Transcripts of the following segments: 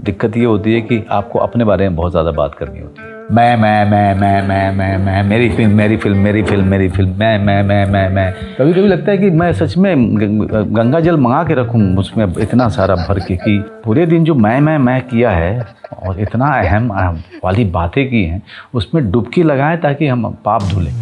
दिक्कत ये होती है कि आपको अपने बारे में बहुत ज़्यादा बात करनी होती है। मैं मेरी फिल्म मैं कभी कभी लगता है कि मैं सच में गंगा जल मंगा के रखूं उसमें इतना सारा भर के कि पूरे दिन जो मैं किया है और इतना अहम वाली बातें की हैं उसमें डुबकी लगाएं ताकि हम पाप धुलें।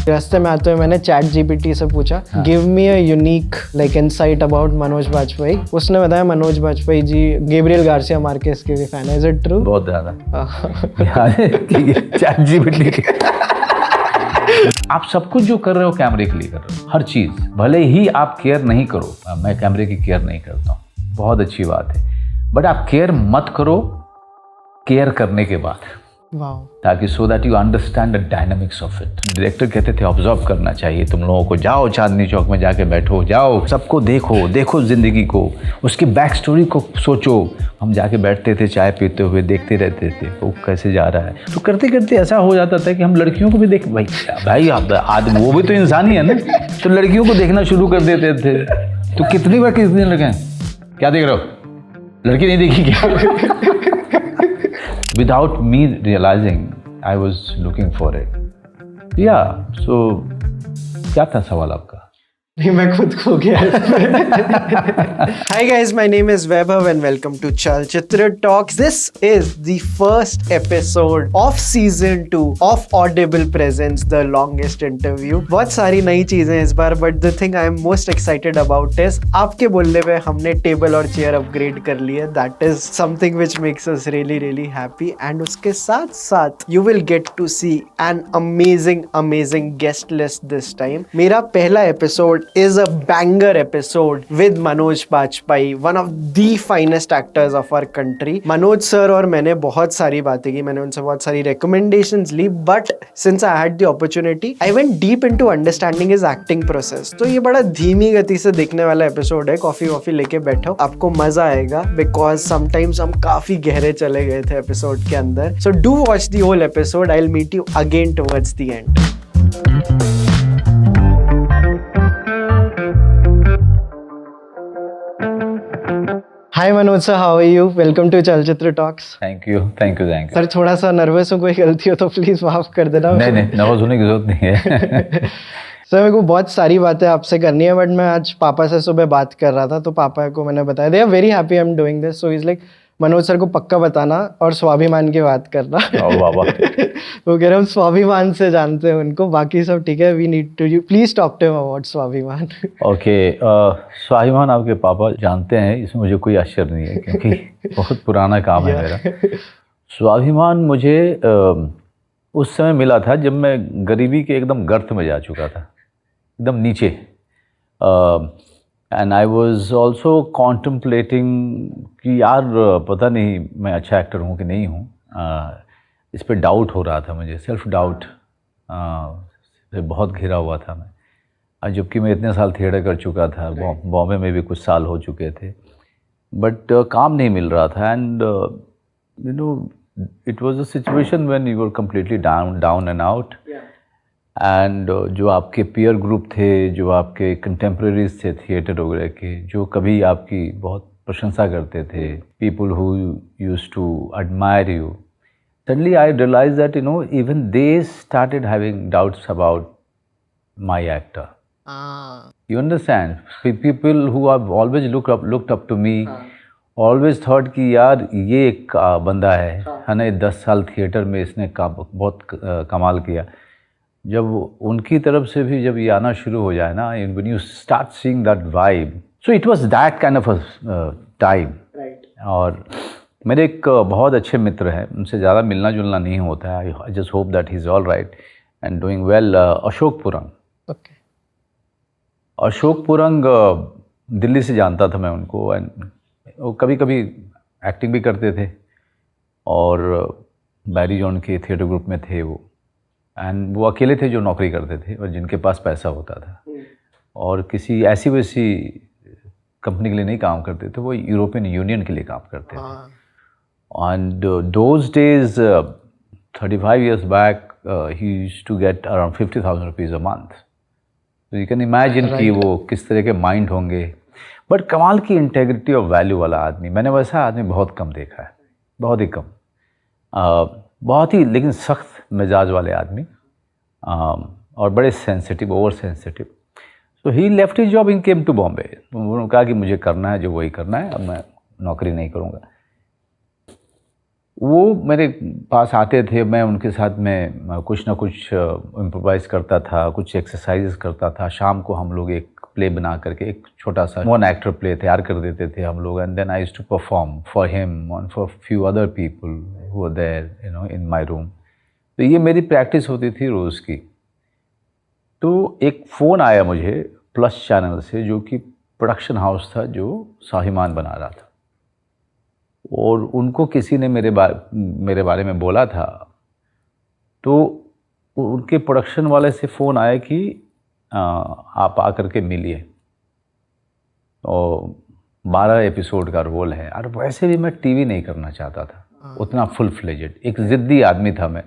रास्ते में आते हुए मैंने चैट जीपीटी से पूछा give me a unique like insight about Manoj Bajpayee. उसने बताया Manoj Bajpayee ji Gabriel Garcia Marquez के भी फैन है। Is it true? बहुत ज़्यादा चैट जीपीटी आप सब कुछ जो कर रहे हो कैमरे के लिए कर रहे हो, हर चीज़ भले ही आप केयर नहीं करो। मैं कैमरे की केयर नहीं करता हूँ, बहुत अच्छी बात है, बट आप केयर मत करो केयर करने के बाद, ताकि सो that you understand the dynamics of it. Director कहते थे ऑब्जर्व करना चाहिए तुम लोगों को, जाओ चांदनी चौक में जाके बैठो, जाओ सबको देखो जिंदगी को, उसकी बैक स्टोरी को सोचो। हम जाके बैठते थे चाय पीते हुए, देखते रहते थे वो कैसे जा रहा है। तो करते करते ऐसा हो जाता था कि हम लड़कियों को भी देख भाई आदमी वो भी तो इंसान ही है ना, तो लड़कियों को देखना शुरू कर देते थे। तो कितनी लड़के हैं, क्या देख रहे हो, लड़की नहीं देखी क्या? Without me realizing, I was looking for it. Yeah, so क्या था सवाल आपका? नहीं, मैं खुद खो गया। Hi guys, my name is Vaibhav and welcome to Chalchitra Talks. This is the first episode of season 2 of Audible Presents The Longest Interview. बहुत सारी नई चीजें इस बार, but the thing I am most excited about is आपके बोलने पे हमने table और चेयर अपग्रेड कर ली है. That is something which makes us really happy. And उसके साथ साथ you will get to see an amazing guest list this time. मेरा पहला episode is a banger episode with Manoj Bajpayee, one of the finest actors of our country. Manoj sir और मैंने बहुत सारी बातें की, मैंने उनसे बहुत सारी recommendations Lee, but since I had the opportunity, I went deep into understanding his acting process. तो ये बड़ा धीमी गति से देखने वाला एपिसोड है, कॉफी लेके बैठो, आपको मजा आएगा, because sometimes हम काफी गहरे चले गए थे एपिसोड के अंदर. So do watch the whole episode. I'll meet you again towards the end. Hi Manoj sir, how are you? Welcome to Chalchitra Talks. Thank you. Sir थोड़ा सा नर्वस हूँ, कोई गलती हो तो प्लीज माफ कर देना। नहीं नर्वस होने की जरूरत नहीं है। सर मेरे को बहुत सारी बातें आपसे करनी है, बट मैं आज पापा से सुबह बात कर रहा था, तो पापा को मैंने बताया they are very happy I am doing this, so is like Manoj sir को पक्का बताना और स्वाभिमान की बात करना। वो कह रहे हम स्वाभिमान से जानते हैं उनको, बाकी सब ठीक है, we need to please talk to him about Swabhimaan. Okay, Swabhimaan आपके पापा जानते हैं, इसमें मुझे कोई आश्चर्य नहीं है क्योंकि बहुत पुराना काम है मेरा। स्वाभिमान मुझे उस समय मिला था जब मैं गरीबी के एकदम गर्त में जा चुका था, एकदम नीचे। एंड आई वॉज ऑल्सो कॉन्टम्पलेटिंग कि यार पता नहीं मैं अच्छा एक्टर हूँ कि नहीं हूँ। इस पर डाउट हो रहा था मुझे, सेल्फ डाउट से बहुत घिरा हुआ था मैं, जबकि मैं इतने साल थिएटर कर चुका था, बॉम्बे में भी कुछ साल हो चुके थे, बट काम नहीं मिल रहा था। And you know it was a situation when you were completely down and out. And जो आपके पीयर ग्रुप थे, जो आपके कंटेम्प्रेरीज थे थिएटर वगैरह के, जो कभी आपकी बहुत प्रशंसा करते थे, people who used to admire you, suddenly I realized that even they started having doubts about my actor. You understand? People who have always looked up to me, always thought कि यार ये एक बंदा है ना, 10 साल थिएटर में इसने बहुत कमाल किया। जब उनकी तरफ से भी जब ये आना शुरू हो जाए ना, when you start seeing that vibe, so it was that kind of a time. Right. और मेरे एक बहुत अच्छे मित्र हैं, उनसे ज़्यादा मिलना जुलना नहीं होता है, I just hope that he is all right and doing well. Ashok Purang. Okay. Ashok Purang Delhi से जानता था मैं उनको, एंड वो कभी कभी एक्टिंग भी करते थे और बैरी जॉन के थिएटर ग्रुप में थे वो। एंड वो अकेले थे जो नौकरी करते थे और जिनके पास पैसा होता था, और किसी ऐसी वैसी कंपनी के लिए नहीं काम करते थे, वो यूरोपियन यूनियन के लिए काम करते थे। And those days, 35 years back, he used to get around 50,000 rupees a month. तो यू कैन इमेजिन कि वो किस तरह के माइंड होंगे। बट कमाल की इंटेग्रिटी और वैल्यू वाला आदमी, मैंने वैसा आदमी बहुत कम देखा है, बहुत ही कम। बहुत ही लेकिन सख्त मिजाज वाले आदमी, और बड़े सेंसिटिव, ओवर सेंसिटिव। तो he left his job in came to Bombay. उन्होंने कहा कि मुझे करना है जो वही करना है, अब मैं नौकरी नहीं करूँगा। वो मेरे पास आते थे, मैं उनके साथ में कुछ ना कुछ इम्प्रोवाइज़ करता था, कुछ एक्सरसाइजेस करता था। शाम को हम लोग एक प्ले बना करके एक छोटा सा 1 एक्टर प्ले तैयार कर देते थे हम लोग, and then I used to perform for him and for few other people who were there in my room. तो ये मेरी प्रैक्टिस होती थी रोज़ की। तो एक फ़ोन आया मुझे प्लस चैनल से, जो कि प्रोडक्शन हाउस था जो स्वाभिमान बना रहा था, और उनको किसी ने मेरे बारे में बोला था। तो उनके प्रोडक्शन वाले से फ़ोन आया कि आप आकर के मिलिए, और 12 एपिसोड का रोल है। और वैसे भी मैं टीवी नहीं करना चाहता था उतना फुल फ्लेजेड, एक ज़िद्दी आदमी था मैं।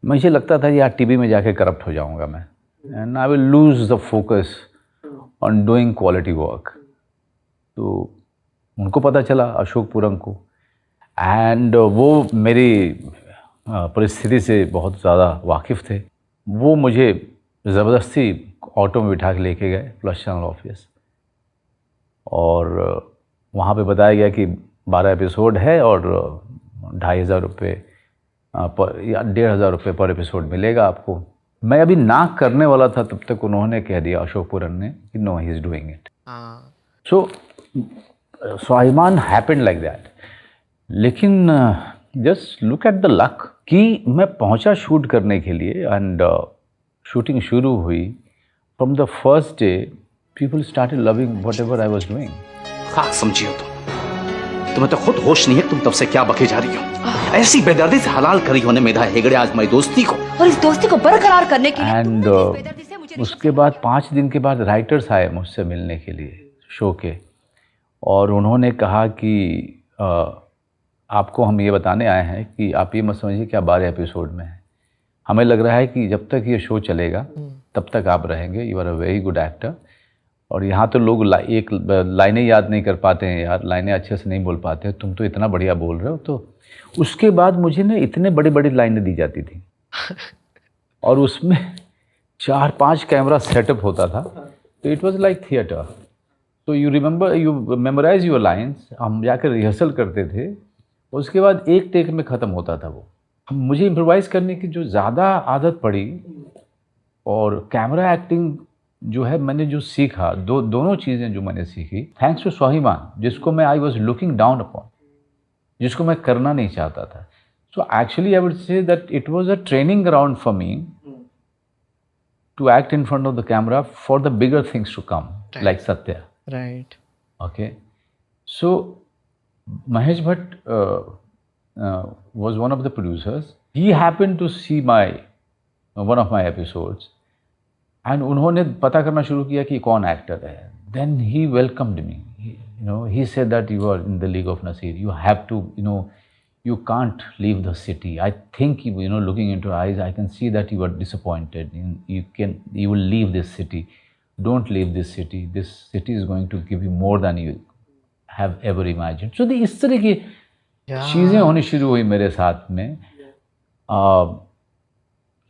मुझे लगता था यार टीवी में जाके करप्ट हो जाऊंगा मैं, and I will lose the focus on doing quality work. तो उनको पता चला, अशोक पुरम को, एंड वो मेरी परिस्थिति से बहुत ज़्यादा वाकिफ़ थे। वो मुझे ज़बरदस्ती ऑटो में बिठा के लेके गए प्लस चैनल ऑफिस, और वहाँ पे बताया गया कि 12 एपिसोड है और 2,500 रुपये या 1,500 रुपये पर एपिसोड मिलेगा आपको। मैं अभी ना करने वाला था, तब तक उन्होंने कह दिया, अशोक पुरम ने, कि no he is doing it. So स्वाभिमान हैपेंड लाइक दैट। लेकिन just look at the luck कि मैं पहुंचा शूट करने के लिए, एंड शूटिंग शुरू हुई। From the first day people started loving whatever I was doing. खाक समझी हो तुम्हें तो खुद होश नहीं है, तुम तब से क्या बके जा रही हो। ऐसी बेदर्दी से हलाल करी होने मेधा हेगड़े आज मेरी दोस्ती को, और इस दोस्ती को बरकरार करने के लिए एंड उसके बाद 5 दिन के बाद राइटर्स आए मुझसे मिलने के लिए शो के, और उन्होंने कहा कि आपको हम ये बताने आए हैं कि आप ये मत समझिए कि आप 12 एपिसोड में हैं। हमें लग रहा है कि जब तक ये शो चलेगा तब तक आप रहेंगे, you are a very good actor. और यहाँ तो लोग एक लाइनें याद नहीं कर पाते हैं यार, लाइनें अच्छे से नहीं बोल पाते हैं, तुम तो इतना बढ़िया बोल रहे हो। तो उसके बाद मुझे ना इतने बड़ी बड़ी लाइनें दी जाती थी और उसमें 4-5 कैमरा सेटअप होता था, तो इट वाज लाइक थिएटर। तो यू मेमोराइज योर लाइन्स। हम जाकर रिहर्सल करते थे, उसके बाद एक टेक में ख़त्म होता था वो। मुझे इम्प्रोवाइज़ करने की जो ज़्यादा आदत पड़ी, और कैमरा एक्टिंग जो है मैंने जो सीखा, दोनों चीज़ें जो मैंने सीखी थैंक्स टू स्वाभिमान, जिसको मैं I was looking down upon, जिसको मैं करना नहीं चाहता था। So actually I would say that it was a training ground for me to act in front of the camera for the bigger things to come, like Satya. Right. Okay, so Mahesh Bhatt was one of the producers. He happened to see one of my episodes, and उन्होंने पता करना शुरू किया कि कौन actor है. Then he welcomed me. He said that you are in the League of Nasir. You have to, you can't leave the city. I think, looking into your eyes, I can see that you are disappointed. You will leave this city. Don't leave this city. This city is going to give you more than you have ever imagined. So इस तरह की चीज़ें होनी शुरू हुई मेरे साथ में।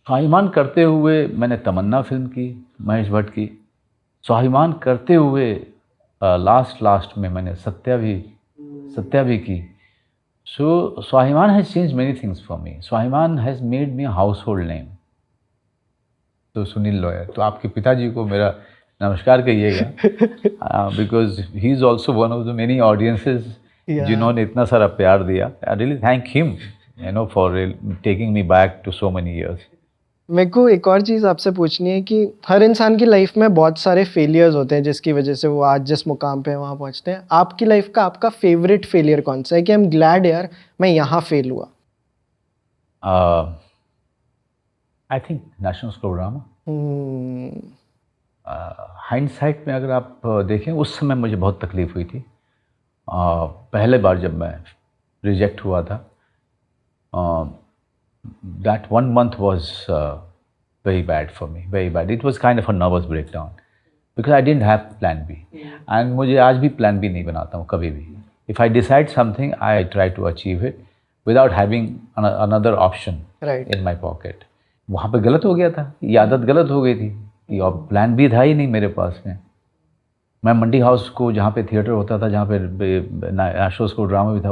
स्वाभिमान करते हुए मैंने तमन्ना फिल्म की, महेश भट्ट की। स्वाभिमान करते हुए लास्ट में मैंने सत्या भी की। So स्वाभिमान has changed many things for me. स्वाभिमान has made me a household name. तो सुनील लॉयर, तो आपके पिताजी को मेरा नमस्कार कहिएगा, because he is also one of the many audiences जिन्होंने इतना सारा प्यार दिया। I really thank him for taking me back to so many years. मेरे को एक और चीज़ आपसे पूछनी है कि हर इंसान की लाइफ में बहुत सारे फेलियर्स होते हैं जिसकी वजह से वो आज जिस मुकाम पे वहाँ पहुँचते हैं। आपकी लाइफ का आपका फेवरेट फेलियर कौन सा है कि आई एम ग्लैड यार मैं यहाँ फेल हुआ? I think national school drama. Hindsight में अगर आप देखें, उस समय मुझे बहुत तकलीफ़ हुई थी। पहले बार जब मैं रिजेक्ट हुआ था, that 1 month was very bad for me, very bad. It was kind of a nervous breakdown because I didn't have plan B. And मुझे आज भी plan B नहीं बनाता हूँ कभी भी. If I decide something, I try to achieve it without having another option Right. in my pocket. वहाँ पे गलत हो गया था, ये आदत गलत हो गई थी. ये और प्लान भी था ही नहीं मेरे पास में. मैं मंडी हाउस को जहाँ पे थिएटर होता था, जहाँ पे नेशनल स्कूल ड्रामा भी था,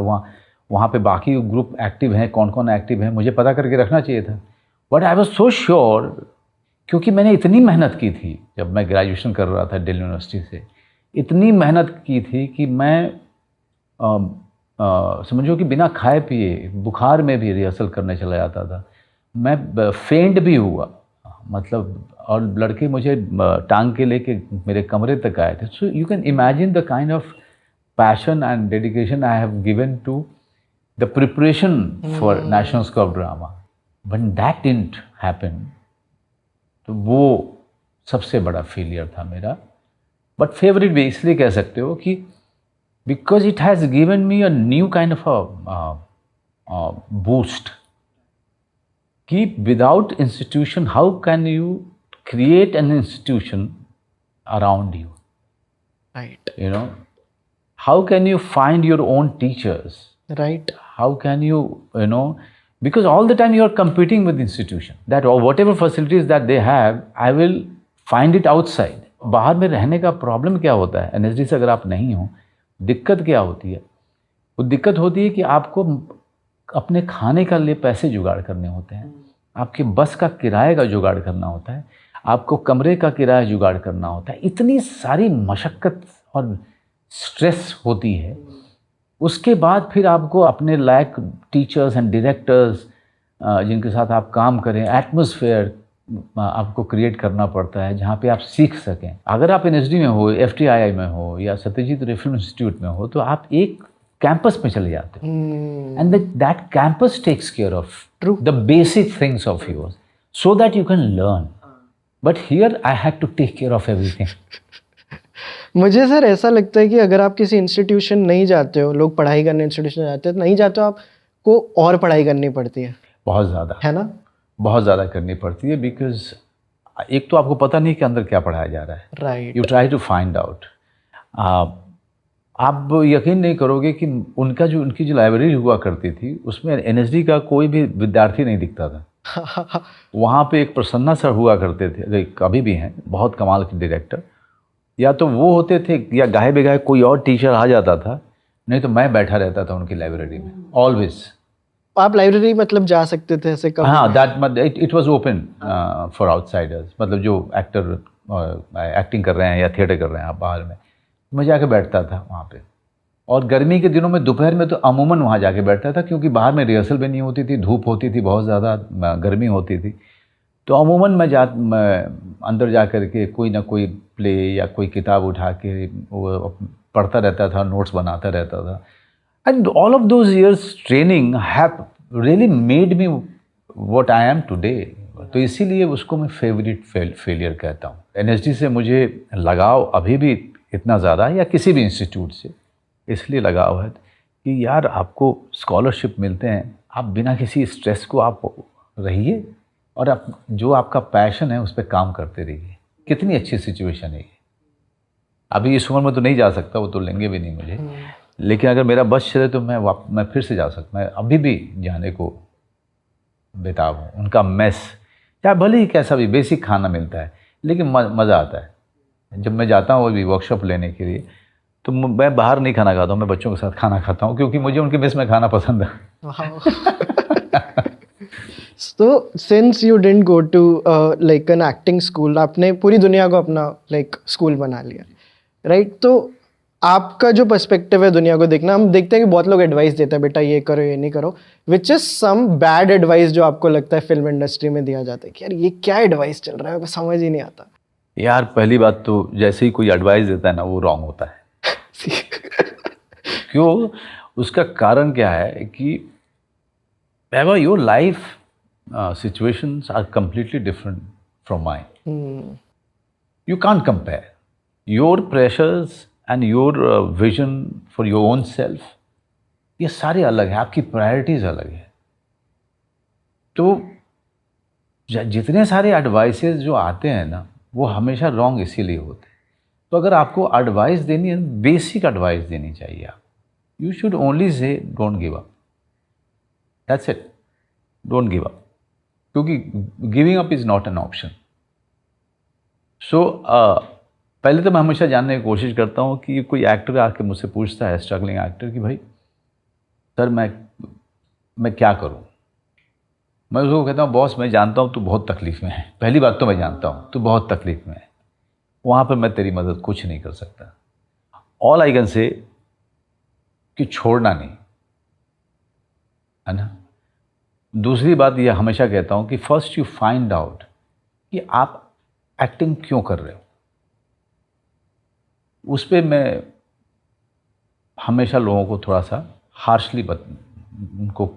वहाँ पे बाकी ग्रुप एक्टिव हैं, कौन कौन एक्टिव हैं, मुझे पता करके रखना चाहिए था. But I was so sure, क्योंकि मैंने इतनी मेहनत की थी जब मैं ग्रेजुएशन कर रहा था दिल्ली यूनिवर्सिटी से. इतनी मेहनत की थी कि मैं समझो कि बिना खाए पिए बुखार में भी रिहर्सल करने चला जाता था. मैं फेंट भी हुआ, मतलब, और लड़के मुझे टांग के लेके मेरे कमरे तक आए थे. So you can imagine the kind of passion and dedication I have given to the preparation for National School of Drama. When that didn't happen, तो वो सबसे बड़ा फेलियर था मेरा. बट फेवरेट भी इसलिए कह सकते हो कि because it has given me a new kind of a boost. कि without institution how can you create an institution around you, Right. you know, how can you find your own teachers, Right. how can you know, because all the time you are competing with institution, that or whatever facilities that they have, I will find it outside. बाहर में रहने का problem क्या होता है, NSD से अगर आप नहीं हो, दिक्कत क्या होती है? वो दिक्कत होती है कि आपको अपने खाने का लिए पैसे जुगाड़ करने होते हैं, आपके बस का किराए का जुगाड़ करना होता है, आपको कमरे का किराया जुगाड़ करना होता है. इतनी सारी मशक्क़त और स्ट्रेस होती है. उसके बाद फिर आपको अपने लायक टीचर्स एंड डायरेक्टर्स जिनके साथ आप काम करें, एटमॉस्फेयर आपको क्रिएट करना पड़ता है जहाँ पे आप सीख सकें. अगर आप एनएसडी में हो, एफटीआईआई में हो या सत्यजीत रे फिल्म इंस्टीट्यूट में हो, तो आप एक कैंपस में चले जाते हो, and that campus takes care of the basic things of yours so that you can learn. But here I had to take care of everything. मुझे सर ऐसा लगता है कि अगर आप किसी इंस्टीट्यूशन नहीं जाते हो, लोग पढ़ाई करने इंस्टीट्यूशन जाते हैं, नहीं जाते हो, आपको और पढ़ाई करनी पड़ती है. बहुत ज़्यादा, है ना? बहुत ज़्यादा करनी पड़ती है. बिकॉज एक तो आपको पता नहीं कि अंदर क्या पढ़ाया जा रहा है. Right. You try to find out. आप यकीन नहीं करोगे कि उनकी जो लाइब्रेरी हुआ करती थी, उसमें एनएसडी का कोई भी विद्यार्थी नहीं दिखता था. वहाँ पे एक प्रसन्ना सर हुआ करते थे, अभी भी हैं, बहुत कमाल के डायरेक्टर. या तो वो होते थे या गाहे बेगाहे कोई और टीचर आ जाता था, नहीं तो मैं बैठा रहता था उनकी लाइब्रेरी में ऑलवेज. आप लाइब्रेरी मतलब जा सकते थे ऐसे कब? हाँ, that it was open for outsiders. मतलब जो एक्टर एक्टिंग कर रहे हैं या थिएटर कर रहे हैं आप बाहर में, मैं जाके बैठता था वहाँ पे. और गर्मी के दिनों में दोपहर में तो अमूमन वहाँ जाके बैठता था, क्योंकि बाहर में रिहर्सल भी नहीं होती थी, धूप होती थी, बहुत ज़्यादा गर्मी होती थी. तो अमूमन मैं अंदर जा कर के कोई ना कोई प्ले या कोई किताब उठा के वो पढ़ता रहता था, नोट्स बनाता रहता था. And all of those years training have really made me what I am today. तो इसीलिए उसको मैं फेवरेट फेलियर कहता हूँ. एनएसडी से मुझे लगाव अभी भी इतना ज़्यादा, या किसी भी इंस्टीट्यूट से इसलिए लगाव है कि यार आपको स्कॉलरशिप मिलते हैं, आप बिना किसी स्ट्रेस को आप रहिए और आप जो आपका पैशन है उस पर काम करते रहिए. कितनी अच्छी सिचुएशन है ये. अभी इस उम्र में तो नहीं जा सकता, वो तो लेंगे भी नहीं मुझे, लेकिन अगर मेरा बस चले तो मैं फिर से जा सकता. मैं अभी भी जाने को बेताब हूँ. उनका मेस, या भले ही कैसा भी बेसिक खाना मिलता है, लेकिन मज़ा आता है. जब मैं जाता हूँ अभी वर्कशॉप लेने के लिए, तो मैं बाहर नहीं खाना खाता हूँ, मैं बच्चों के साथ खाना खाता हूँ, क्योंकि मुझे उनके मेस में खाना पसंद है. So since you didn't go to like an acting school, आपने पूरी दुनिया को अपना like स्कूल बना लिया, right? तो आपका जो पर्सपेक्टिव है दुनिया को देखना, हम देखते हैं कि बहुत लोग एडवाइस देते हैं, बेटा ये करो, ये नहीं करो, which is some bad advice जो आपको लगता है फिल्म इंडस्ट्री में दिया जाता है कि यार ये क्या एडवाइस चल रहा है, मेरे को समझ ही नहीं आता. यार पहली बात तो जैसे ही कोई एडवाइस देता है ना, वो रॉन्ग होता है. क्यों? उसका कारण क्या है कि ever your life situations are completely different from mine. You can't compare. Your pressures and your vision for your own self, ये सारे अलग है, आपकी प्रायोरिटीज़ अलग है. तो जितने सारे एडवाइसेस जो आते हैं ना वो हमेशा रॉन्ग इसीलिए होते हैं। तो अगर आपको एडवाइस देनी है, बेसिक एडवाइस देनी चाहिए आप। You should only say don't give up, that's it, don't give up, क्योंकि giving up is not an option. So पहले तो मैं हमेशा जानने की कोशिश करता हूँ कि कोई एक्टर आके मुझसे पूछता है, स्ट्रगलिंग एक्टर, कि भाई सर मैं क्या करूँ। मैं उसको कहता हूँ बॉस मैं जानता हूँ तू बहुत तकलीफ़ में है, पहली बात तो मैं जानता हूँ तू बहुत तकलीफ़ में है, वहाँ पर मैं तेरी मदद कुछ नहीं कर सकता। ऑल आई कैन से कि छोड़ना नहीं, है ना। दूसरी बात यह हमेशा कहता हूँ कि फर्स्ट यू फाइंड आउट कि आप एक्टिंग क्यों कर रहे हो। उस पर मैं हमेशा लोगों को थोड़ा सा हार्शली उनको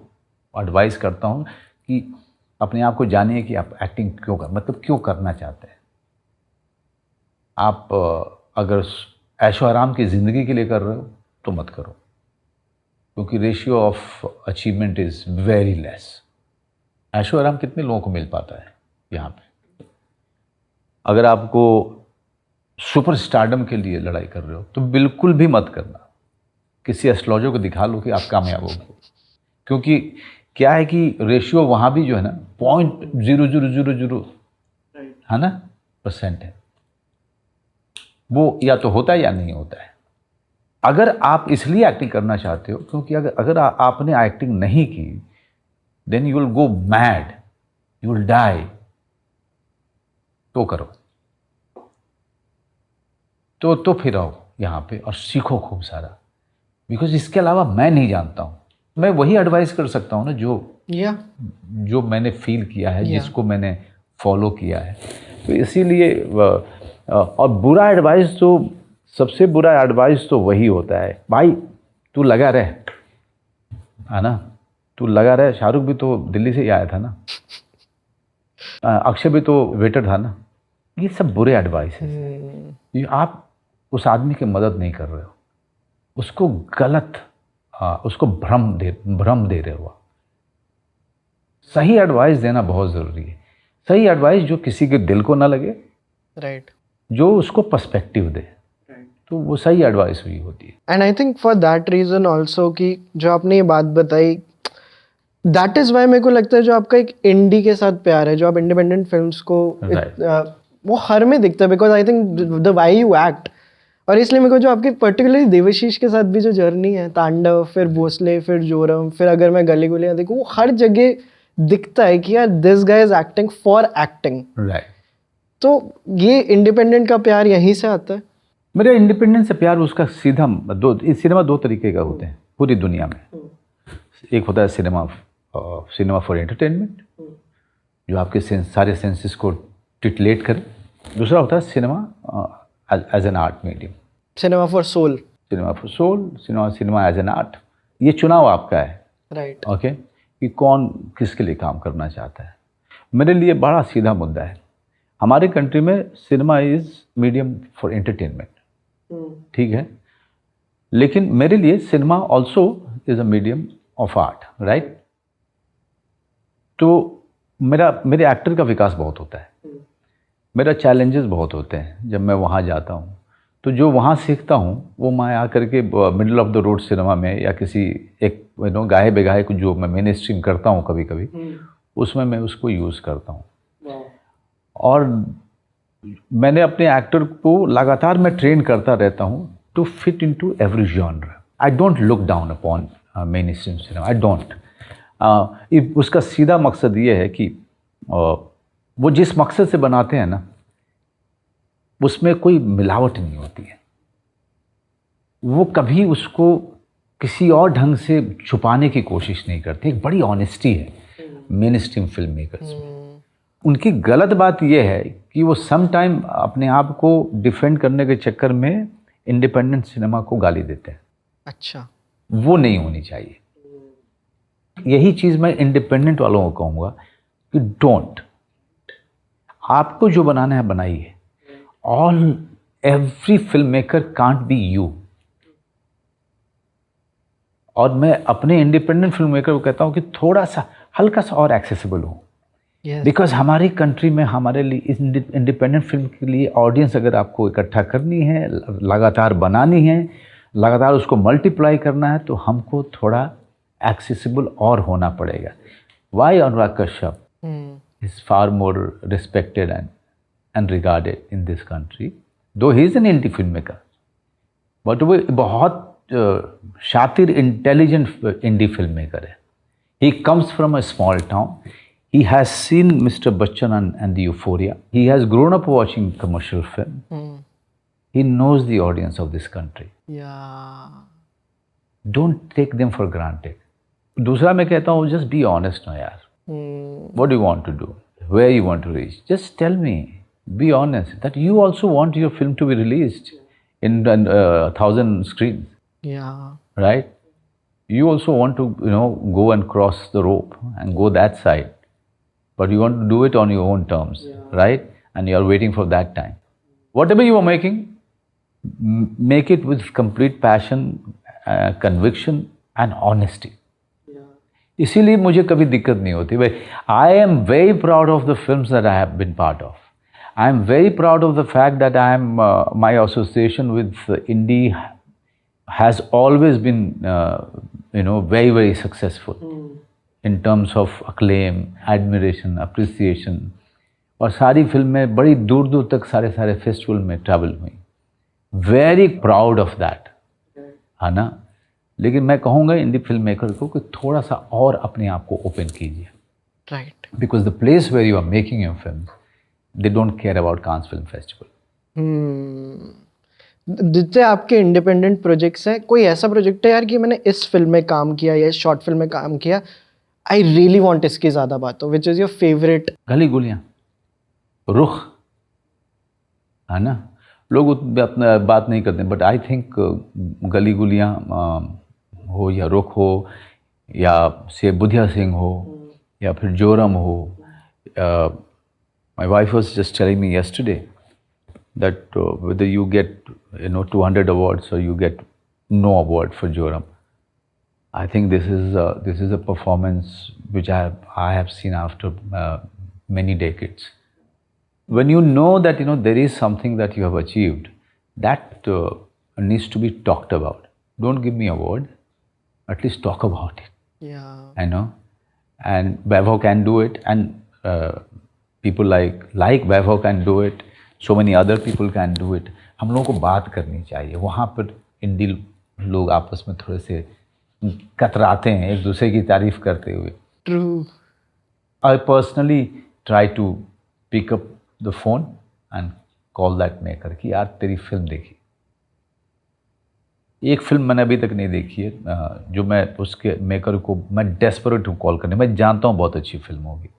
एडवाइस करता हूँ कि अपने आप को जानिए कि आप एक्टिंग क्यों मतलब क्यों करना चाहते हैं। आप अगर ऐशो आराम की ज़िंदगी के लिए कर रहे हो तो मत करो, क्योंकि ratio of achievement is very less. ऐशो आराम कितने लोगों को मिल पाता है यहाँ पे। अगर आपको सुपर स्टारडम के लिए लड़ाई कर रहे हो तो बिल्कुल भी मत करना। किसी एस्ट्रोलॉजर को दिखा लो कि आप कामयाब होगे, क्योंकि क्या है कि रेशियो वहाँ भी जो है ना 0.0000 है ना % है, वो या तो होता है या नहीं होता है। अगर आप इसलिए एक्टिंग करना चाहते हो क्योंकि अगर आपने एक्टिंग नहीं की then you will go mad, you will die, तो करो, तो फिर आओ यहाँ पे और सीखो खूब सारा, बिकॉज इसके अलावा मैं नहीं जानता हूँ। मैं वही एडवाइस कर सकता हूँ ना जो मैंने फील किया है, जिसको मैंने फॉलो किया है। तो इसीलिए और बुरा एडवाइस तो सबसे बुरा एडवाइस तो वही होता है, भाई तू लगा रहे, है ना, तू लगा रहे। शाहरुख भी तो दिल्ली से ही आया था ना, अक्षय भी तो वेटर था ना। ये सब बुरे एडवाइस है। आप उस आदमी की मदद नहीं कर रहे हो, उसको गलत उसको भ्रम दे रहे हो। सही एडवाइस देना बहुत ज़रूरी है। सही एडवाइस जो किसी के दिल को ना लगे, राइट, जो उसको पर्सपेक्टिव दे, तो वो सही एडवाइस हुई होती है। And I think for that reason also कि जो आपने ये बात बताई, दैट इज़ वाई मेरे को लगता है जो आपका एक इंडी के साथ प्यार है, जो आप इंडिपेंडेंट फिल्म्स को वो हर में दिखता है, because I think the why you act. और इसलिए मेरे को जो आपकी पर्टिकुलरली देवाशीष के साथ भी जो जर्नी है, तांडव, फिर भोसले, फिर जोरम, फिर अगर मैं गली गुलियाँ देखूँ, वो हर जगह दिखता है कि यार this guy is acting for acting. Right. तो ये इंडिपेंडेंट का प्यार यहीं से आता है। मेरा इंडिपेंडेंस से प्यार उसका सीधा सिनेमा दो तरीके का होते हैं पूरी दुनिया में। एक होता है सिनेमा फॉर एंटरटेनमेंट, जो आपके सारे सेंसेस को टिटलेट करे। दूसरा होता है cinema as an art medium, cinema for soul, cinema as an art. ये चुनाव आपका है, राइट, ओके, कि कौन किसके लिए काम करना चाहता है। मेरे लिए बड़ा सीधा मुद्दा है, हमारे कंट्री में cinema is medium for entertainment, ठीक है, लेकिन मेरे लिए cinema also is a medium of art, right. तो मेरे एक्टर का विकास बहुत होता है, मेरा चैलेंजेस बहुत होते हैं। जब मैं वहाँ जाता हूँ तो जो वहाँ सीखता हूँ वो मैं आकर के middle of the road cinema में या किसी एक गाहे बेगाहे को जो मैं मेन स्ट्रीम करता हूँ कभी कभी, उसमें मैं उसको यूज़ करता हूँ। और मैंने अपने एक्टर को लगातार मैं ट्रेन करता रहता हूँ to fit into every genre. I don't look down upon mainstream cinema, I don't. उसका सीधा मकसद ये है कि वो जिस मकसद से बनाते हैं ना, उसमें कोई मिलावट नहीं होती है। वो कभी उसको किसी और ढंग से छुपाने की कोशिश नहीं करते। एक बड़ी ऑनेस्टी है मेन स्ट्रीम फिल्म मेकर्स में। उनकी गलत बात यह है कि वो सम टाइम अपने आप को डिफेंड करने के चक्कर में इंडिपेंडेंट सिनेमा को गाली देते हैं। अच्छा, वो नहीं होनी चाहिए। यही चीज़ मैं इंडिपेंडेंट वालों को कहूँगा कि डोंट, आपको जो बनाना है बनाइए। Every film maker can't be you. और मैं अपने इंडिपेंडेंट फिल्म मेकर को कहता हूँ कि थोड़ा सा हल्का सा और एक्सेसिबल हो। Yes. बिकॉज हमारी कंट्री में हमारे लिए इंडिपेंडेंट फिल्म के लिए ऑडियंस अगर आपको इकट्ठा करनी है, लगातार बनानी है, लगातार उसको मल्टीप्लाई करना है, तो हमको थोड़ा एक्सेसिबल और होना पड़ेगा. Why Anurag Kashyap is far more respected and regarded in this country, though he is an indie filmmaker. But वो बहुत शातिर इंटेलिजेंट इंडी फिल्म मेकर है. He comes from a small town. He has seen Mr. Bachchan and the Euphoria. He has grown up watching commercial film. He knows the audience of this country. Yeah. Don't take them for granted. दूसरा मैं कहता हूँ, just be honest ना यार. What do you want to do? Where you want to reach? Just tell me. Be honest that you also want your film to be released in 1,000 screens, Yeah. right? You also want to, go and cross the rope and go that side, but you want to do it on your own terms, right? And you are waiting for that time. Whatever you are making, make it with complete passion, conviction, and honesty. इसीलिए मुझे कभी दिक्कत नहीं होती भाई. I am very proud of the films that I have been part of. I am very proud of the fact that I am my association with indie has always been very very successful in terms of acclaim, admiration, appreciation. और सारी फिल्में बड़ी दूर दूर तक सारे festival में travel हुई. वेरी प्राउड ऑफ दैट, है ना. लेकिन मैं कहूँगा इंडी फिल्म मेकर को कि थोड़ा सा और अपने आप को ओपन कीजिए. Right. Because the place where you are making your film, they don't care about Cannes film festival. जितने आपके इंडिपेंडेंट प्रोजेक्ट्स हैं, कोई ऐसा प्रोजेक्ट है यार कि मैंने इस फिल्म में काम किया या इस शॉर्ट फिल्म में काम किया, आई रियली वांट इसकी ज़्यादा बात हो, विच इज़ योर फेवरेट? गली गुलियाँ, रुख, है ना. लोग अपना बात नहीं करते, बट आई थिंक गली गुलियाँ हो या रुख हो या से बुधिया सिंह हो या फिर जोरम हो. My wife was just telling me yesterday that whether you get 200 awards or you get no award for Joram. I think this is a performance which I have seen after many decades. When you know that there is something that you have achieved, that needs to be talked about. Don't give me award, at least talk about it. Yeah. I know, and Vaibhav can do it, and people like Vaibhav can do it. So many other people can do it. हम लोगों को बात करनी चाहिए. वहाँ पर इंडी लोग आपस में थोड़े से कतराते हैं एक दूसरे की तारीफ करते हुए. True. I personally try to pick up the phone and call that maker कि यार तेरी फिल्म देखी. एक फिल्म मैंने अभी तक नहीं देखी है जो मैं उसके मेकर को मैं डेस्परेट हूँ कॉल करने. मैं जानता हूँ बहुत अच्छी फिल्म होगी.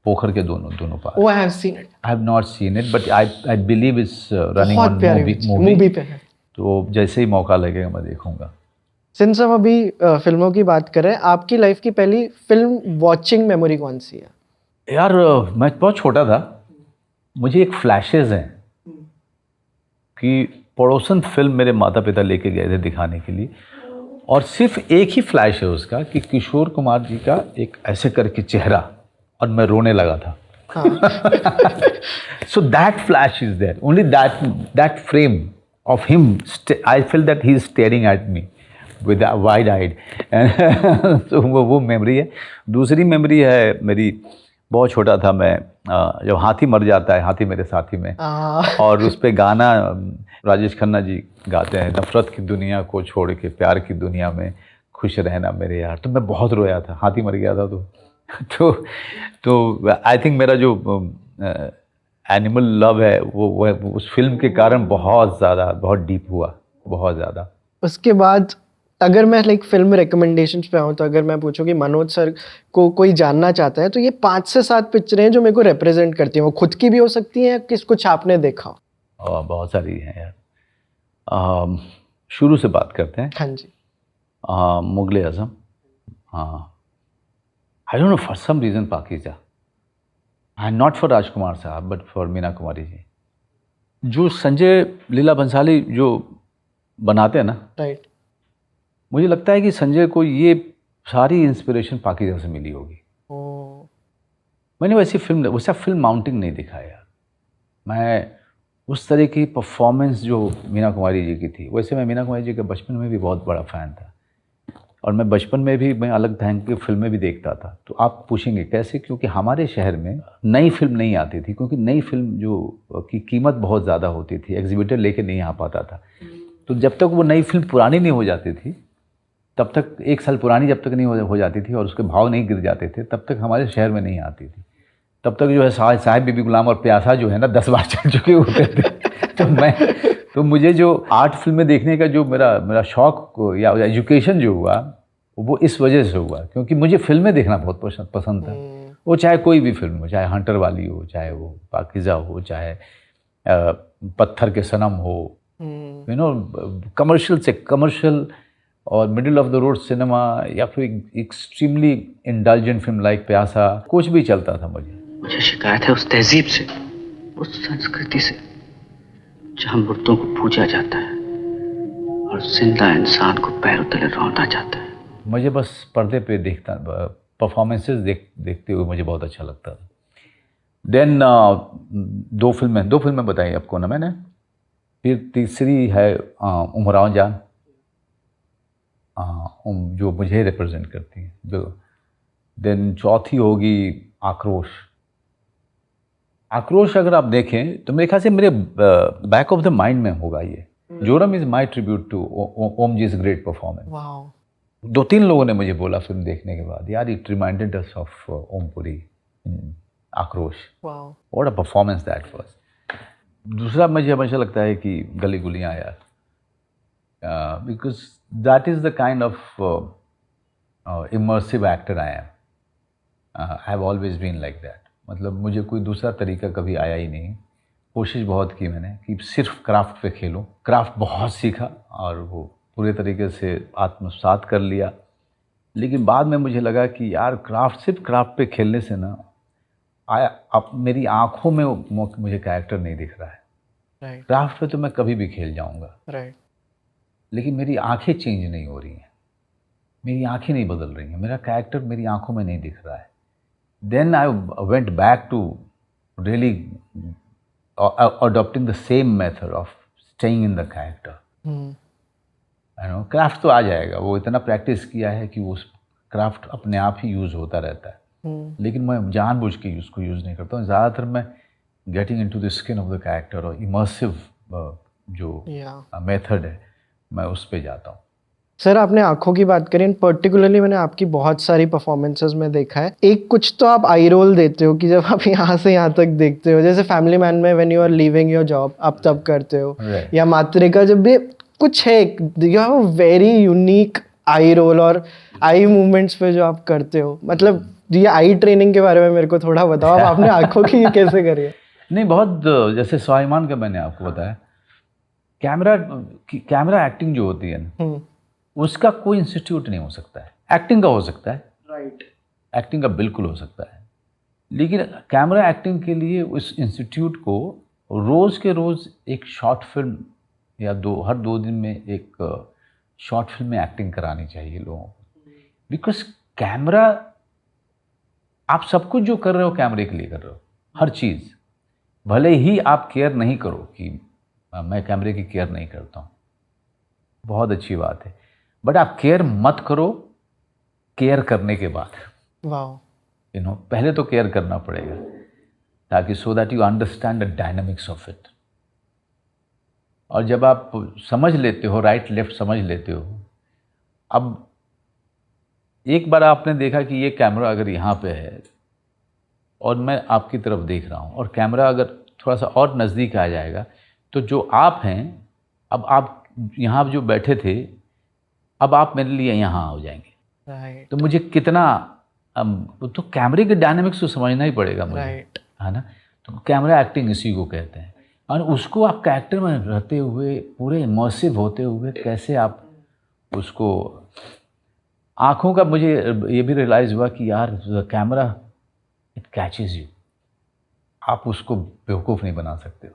पोखर के दोनों part. Oh, I have seen it. I have not seen it, but I believe it's running बहुत on प्यारी मूवी पे है. तो जैसे ही मौका लगेगा मैं देखूंगा. सिंस हम अभी फिल्मों की बात कर रहे हैं, आपकी लाइफ की पहली फिल्म वॉचिंग मेमोरी कौन सी है? यार मैं बहुत छोटा था. मुझे एक फ्लैशेज हैं कि पड़ोसन फिल्म मेरे माता पिता लेके गए थे दिखाने के लिए, और सिर्फ एक ही फ्लैश है उसका कि किशोर कुमार जी का एक ऐसे करके चेहरा, और मैं रोने लगा था. So that flash is there. Only that frame of him, I felt that he is staring at me with a wide eyed. So वो मेमोरी है. दूसरी मेमोरी है मेरी, बहुत छोटा था मैं जब हाथी मर जाता है, हाथी मेरे साथी में, और उस पे गाना राजेश खन्ना जी गाते हैं, नफरत की दुनिया को छोड़ के प्यार की दुनिया में खुश रहना मेरे यार. तो मैं बहुत रोया था, हाथी मर गया था. तो आई थिंक मेरा जो एनिमल लव है वो उस फिल्म के कारण बहुत डीप हुआ, बहुत ज़्यादा. उसके बाद अगर मैं फिल्म रिकमेंडेशंस पे आऊँ, तो अगर मैं पूछूं कि मनोज सर को कोई जानना चाहता है, तो ये 5 से 7 पिक्चरें हैं जो मेरे को रिप्रेजेंट करती हैं. वो खुद की भी हो सकती हैं या कुछ आपने देखा हो. बहुत सारी हैं यार. शुरू से बात करते हैं. हाँ जी. मुगले आजम. I don't know, for some reason Pakeezah, and not for राजकुमार साहब but for मीना कुमारी जी. जो संजय लीला बंसाली जो बनाते हैं ना, राइट. मुझे लगता है कि संजय को ये सारी इंस्पिरेशन पाकीज़ा से मिली होगी. मैंने वैसा फिल्म माउंटिंग नहीं दिखाया। मैं उस तरह की परफॉर्मेंस जो मीना कुमारी जी की थी, वैसे मैं मीना कुमारी जी के बचपन में भी बहुत बड़ा फ़ैन था, और मैं बचपन में भी मैं अलग ढंग की फिल्में भी देखता था। तो आप पूछेंगे कैसे, क्योंकि हमारे शहर में नई फिल्म नहीं आती थी, क्योंकि नई फिल्म जो की कीमत बहुत ज़्यादा होती थी, एग्जीबिटर लेके नहीं आ पाता था। तो जब तक वो नई फिल्म पुरानी नहीं हो जाती थी, तब तक 1 साल पुरानी जब तक नहीं हो जाती थी और उसके भाव नहीं गिर जाते थे, तब तक हमारे शहर में नहीं आती थी। तब तक जो है साहिब बीबी गुलाम और प्यासा जो है ना 10 बार चल चुके होते थे। तो मुझे जो आर्ट फिल्में देखने का जो मेरा शौक़ या एजुकेशन जो हुआ, वो इस वजह से हुआ, क्योंकि मुझे फिल्में देखना बहुत पसंद था। वो चाहे कोई भी फिल्म हो, चाहे हंटर वाली हो, चाहे वो पाकीज़ा हो, चाहे पत्थर के सनम हो, यू नो, कमर्शियल से कमर्शियल और middle of the road cinema, या फिर एक्सट्रीमली इंडल्जेंट फिल्म लाइक प्यासा, कुछ भी चलता था मुझे शिकायत है उस तहजीब से, उस संस्कृति से जहां मुर्दों को पूजा जाता है और जिंदा इंसान को पैरों तले रौंदा जाता है। मुझे बस पर्दे पे परफॉर्मेंसेस देखते हुए मुझे बहुत अच्छा लगता था। देन 2 फिल्में बताई आपको ना मैंने। फिर तीसरी है उमराव जान, जो मुझे रिप्रेजेंट करती है। देन चौथी होगी आक्रोश। अगर आप देखें तो मेरे ख्याल से मेरे बैक ऑफ द माइंड में होगा ये। Joram is my tribute to Om ji's great performance. 2-3 लोगों ने मुझे बोला फिल्म देखने के बाद, यार it reminded us of Ompuri in Aakrosh. What a performance that was. दूसरा मुझे हमेशा लगता है कि गली गुलियाँ यार, because that is the kind of immersive actor I am. I have always been like that. मतलब मुझे कोई दूसरा तरीका कभी आया ही नहीं। कोशिश बहुत की मैंने कि सिर्फ क्राफ्ट पे खेलूं। क्राफ्ट बहुत सीखा और वो पूरे तरीके से आत्मसात कर लिया, लेकिन बाद में मुझे लगा कि यार सिर्फ क्राफ्ट पे खेलने से ना अब मेरी आँखों में मुझे कैरेक्टर नहीं दिख रहा है। क्राफ्ट पे तो मैं कभी भी खेल जाऊँगा, लेकिन मेरी आँखें चेंज नहीं हो रही हैं, मेरी आँखें नहीं बदल रही हैं, मेरा कैरेक्टर मेरी आँखों में नहीं दिख रहा है। Then I went back to really adopting the same method of staying in the character. You know, craft तो आ जाएगा, वो इतना प्रैक्टिस किया है कि वो क्राफ्ट अपने आप ही यूज़ होता रहता है। लेकिन मैं जानबूझ के उसको यूज़ नहीं करता हूँ। ज़्यादातर मैं getting into the skin of the character और इमर्सिव जो मेथड है, मैं उस पर जाता हूँ। सर, आपने आंखों की बात करी, पर्टिकुलरली मैंने आपकी बहुत सारी परफॉर्मेंसेस में देखा है, एक कुछ तो आप आई रोल देते हो कि जब आप यहाँ से यहाँ तक देखते हो, जैसे फैमिली मैन में when you are leaving your job आप तब करते हो, या मातृका जब भी कुछ है, you have a very unique eye role और आई मूवमेंट्स पे जो आप करते हो। मतलब ये आई ट्रेनिंग के बारे में मेरे को थोड़ा बताओ, आपने आंखों की कैसे करी है? नहीं, बहुत, जैसे स्वाभिमान का मैंने आपको बताया, कैमरा एक्टिंग जो होती है ना, उसका कोई इंस्टीट्यूट नहीं हो सकता है। एक्टिंग का हो सकता है, राइट, एक्टिंग का बिल्कुल हो सकता है, लेकिन कैमरा एक्टिंग के लिए उस इंस्टीट्यूट को रोज़ के रोज़ एक शॉर्ट फिल्म या हर 2 दिन में एक शॉर्ट फिल्म में एक्टिंग करानी चाहिए लोगों को। बिकॉज कैमरा, आप सब कुछ जो कर रहे हो कैमरे के लिए कर रहे हो, हर चीज़। भले ही आप केयर नहीं करो, कि मैं कैमरे की केयर नहीं करता हूँ, बहुत अच्छी बात है, बट आप केयर मत करो केयर करने के बाद। यू नो, पहले तो केयर करना पड़ेगा, ताकि सो that you understand the dynamics of it. और जब आप समझ लेते हो, राइट लेफ्ट समझ लेते हो, अब एक बार आपने देखा कि ये कैमरा अगर यहाँ पे है और मैं आपकी तरफ देख रहा हूँ, और कैमरा अगर थोड़ा सा और नज़दीक आ जाएगा, तो जो आप हैं, अब आप यहाँ जो बैठे थे, अब आप मेरे लिए यहाँ हो जाएंगे, right. तो मुझे कितना, तो कैमरे के डायनामिक्स तो समझना ही पड़ेगा मुझे, right. है ना। तो कैमरा एक्टिंग इसी को कहते हैं, और उसको आप कैरेक्टर में रहते हुए, पूरे इमर्सिव होते हुए, कैसे आप उसको, आँखों का मुझे ये भी रियलाइज़ हुआ कि यार कैमरा इट कैचेस यू, आप उसको बेवकूफ़ नहीं बना सकते हो।